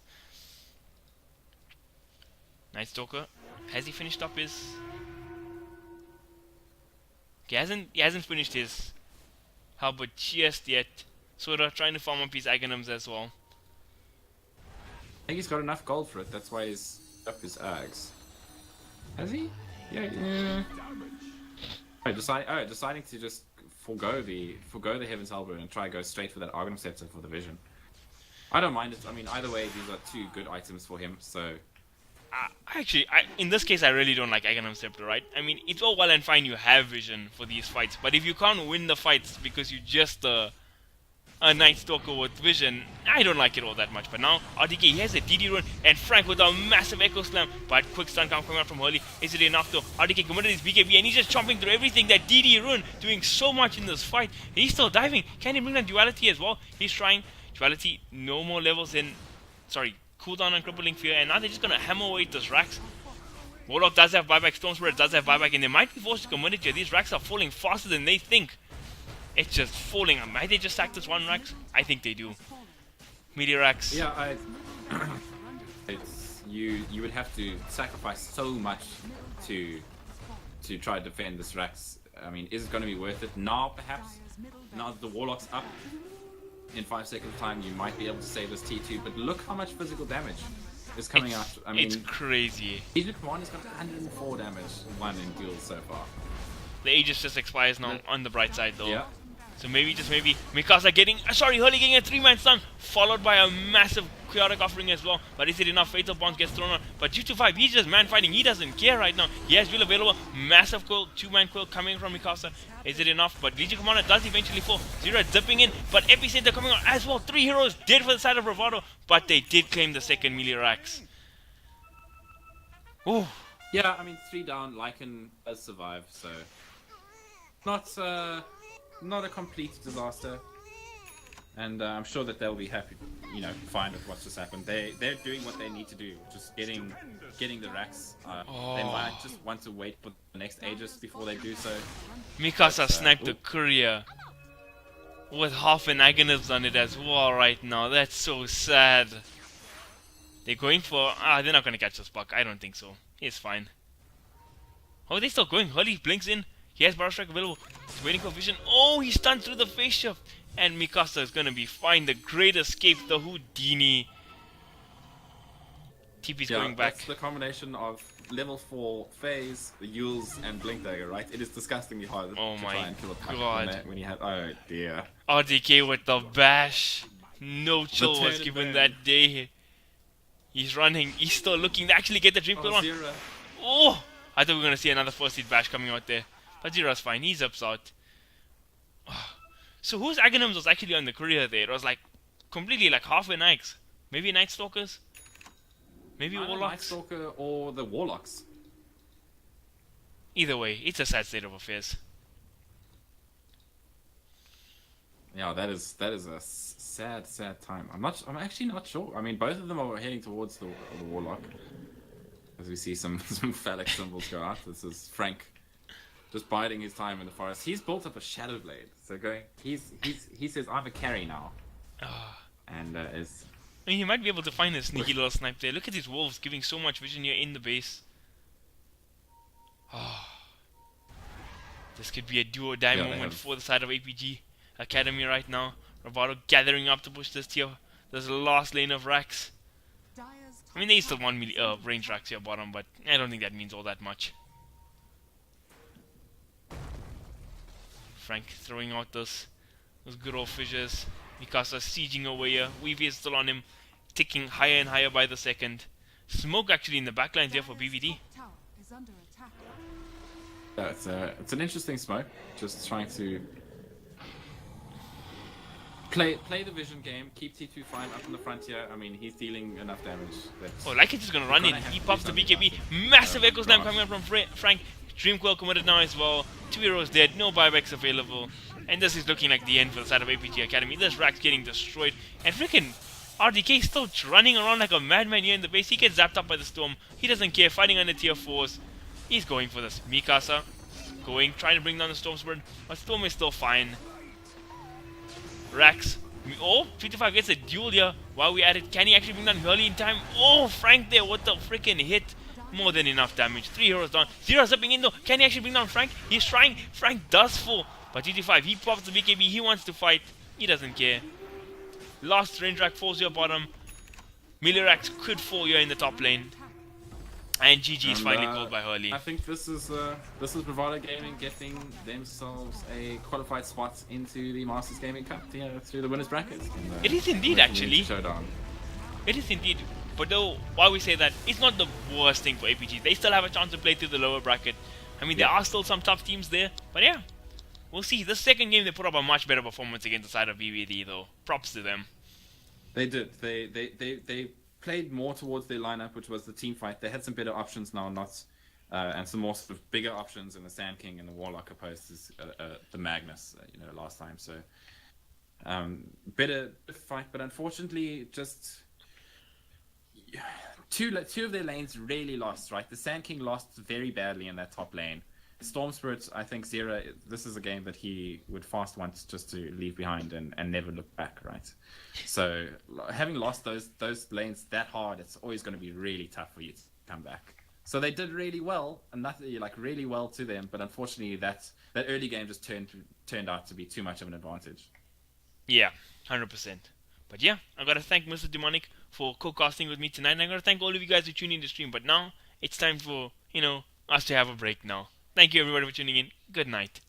Night Stalker. Has he finished up his... Okay, he hasn't finished his Halberd just yet. Sort of trying to farm up his Aghanims as well. I think he's got enough gold for it. That's why he's up his Aghs. Has he? Yeah. Deciding to just forgo the Heaven's Elbow and try to go straight for that Argon Scepter for the vision. I don't mind it. I mean, either way, these are two good items for him. So, Actually, in this case, I really don't like Aghanim Scepter, right? I mean, it's all well and fine you have vision for these fights, but if you can't win the fights because you just a Night Stalker with vision, I don't like it all that much. But now, RDK, he has a DD run, and Frank with a massive Echo Slam, but quick stun count coming out from Hurley. Is it enough though? RDK committed his BKB, and he's just chomping through everything. That DD run, doing so much in this fight. He's still diving. Can he bring that Duality as well? He's trying. Duality, no more levels in... Sorry, cooldown on Crippling Fear, and now they're just going to hammer away at this Rax. Warlock does have buyback, Storm Spirit does have buyback, and they might be forced to commit it here. These Racks are falling faster than they think. It's just falling. Might they just sack this one Rax? I think they do. Meteor Rax. yeah, you would have to sacrifice so much to try to defend this Rax. I mean, is it going to be worth it? Now, perhaps. Now that the Warlock's up, in 5 seconds time, you might be able to save this T2, but look how much physical damage is coming out. I mean, it's crazy. Agent Commander's got 104 damage, one in duels so far. The Aegis just expires now on the bright side though. Yeah. So maybe, just maybe, Mikasa getting, Hurley getting a 3-man stun, followed by a massive chaotic offering as well. But is it enough? Fatal Bonds gets thrown on. But G25, he's just man fighting. He doesn't care right now. He has Will available. Massive quill, 2-man quill coming from Mikasa. Is it enough? But Legion Commander does eventually fall. Zero dipping in, but Epicenter coming on as well. 3 heroes dead for the side of Bravado, but they did claim the second melee Rax. Oh. Yeah, I mean, 3 down, Lycan does survive, so not a complete disaster. And I'm sure that they'll be happy, fine with what's just happened. They're doing what they need to do, just getting the Rax. They might just want to wait for the next Aegis before they do so. Mikasa sniped the courier with half an Aghanims on it as well right now. That's so sad. They're going for... they're not going to catch this buck. I don't think so. It's fine. Oh, they're still going. Hurley blinks in. He has Barrow Strike available. He's waiting for vision. Oh, he's stunned through the face shift. And Mikasa is going to be fine. The great escape. The Houdini. TP's going back. That's the combination of level 4 phase, the Yules, and Blink Dagger, right? It is disgustingly hard to try and kill a pack when you have... Oh, dear. RDK with the bash. No chill was given that day. He's running. He's still looking to actually get the Dream Kill on. Oh! I thought we were going to see another first hit bash coming out there. But Zera's fine. He's ups out. So whose Aghanims was actually on the courier there? It was like completely like half a Nikes. Maybe Night Stalkers? Maybe Warlocks? Night Stalker or the Warlocks. Either way, it's a sad state of affairs. Yeah, that is a sad time. I'm actually not sure. I mean, both of them are heading towards the Warlock. As we see some phallic symbols go out. This is Frank just biding his time in the forest. He's built up a Shadow Blade. So he says, I'm a carry now. And is... I mean, he might be able to find a sneaky little snipe there. Look at these wolves giving so much vision here in the base. This could be a do-or-die moment for the side of APG Academy right now. Bravado gathering up to push this tier. There's the last lane of Rax. I mean, they still want range Rax here bottom, but I don't think that means all that much. Frank throwing out those good old fissures. Mikasa sieging away here. Weavy is still on him, ticking higher and higher by the second. Smoke actually in the backlines here for BVD. Yeah, it's an interesting smoke. Just trying to play the vision game, keep T2 fine up in the frontier. I mean, he's dealing enough damage. Like it's just gonna run in. He pops the BKB. Massive Echo Slam coming out from Frank. Dream Coil committed now as well. 2 heroes dead, no buybacks available. And this is looking like the end for the side of APG Academy. This Rax getting destroyed. And freaking RDK still running around like a madman here in the base. He gets zapped up by the storm. He doesn't care, fighting under tier 4s. He's going for this. Mikasa trying to bring down the Storm Spirit. But Storm is still fine. Rax. Oh, 55 gets a duel here while we at it. Can he actually bring down Hurley in time? Oh, Frank there, what the freaking hit. More than enough damage. 3 heroes down. Zero zipping in though. Can he actually bring down Frank? He's trying. Frank does fall. But GT5, he pops the BKB. He wants to fight. He doesn't care. Last range rack falls your bottom. Milirax could fall here in the top lane. And GG is And, finally called by Hurley. I think this is Bravado Gaming getting themselves a qualified spot into the Masters Gaming Cup through the winners bracket. It is indeed, actually. Showdown. It is indeed. But though, while we say that, it's not the worst thing for APG. They still have a chance to play through the lower bracket. I mean, there are still some tough teams there. But yeah, we'll see. The second game, they put up a much better performance against the side of BVD, though. Props to them. They did. They played more towards their lineup, which was the team fight. They had some better options now, and some more sort of bigger options in the Sand King and the Warlock opposed to the Magnus, last time. So better fight, but unfortunately, just two of their lanes really lost. Right, the Sand King lost very badly in that top lane. Storm Spirit, I think Zera, this is a game that he would fast want just to leave behind and never look back, right? So having lost those lanes that hard, it's always going to be really tough for you to come back. So they did really well, and nothing really well to them, but unfortunately that early game just turned out to be too much of an advantage. Yeah, 100%. But yeah, I gotta thank Mr. Demonik for co-casting with me tonight, and I gotta thank all of you guys who tuned in to stream. But now it's time for us to have a break now. Thank you everybody for tuning in. Good night.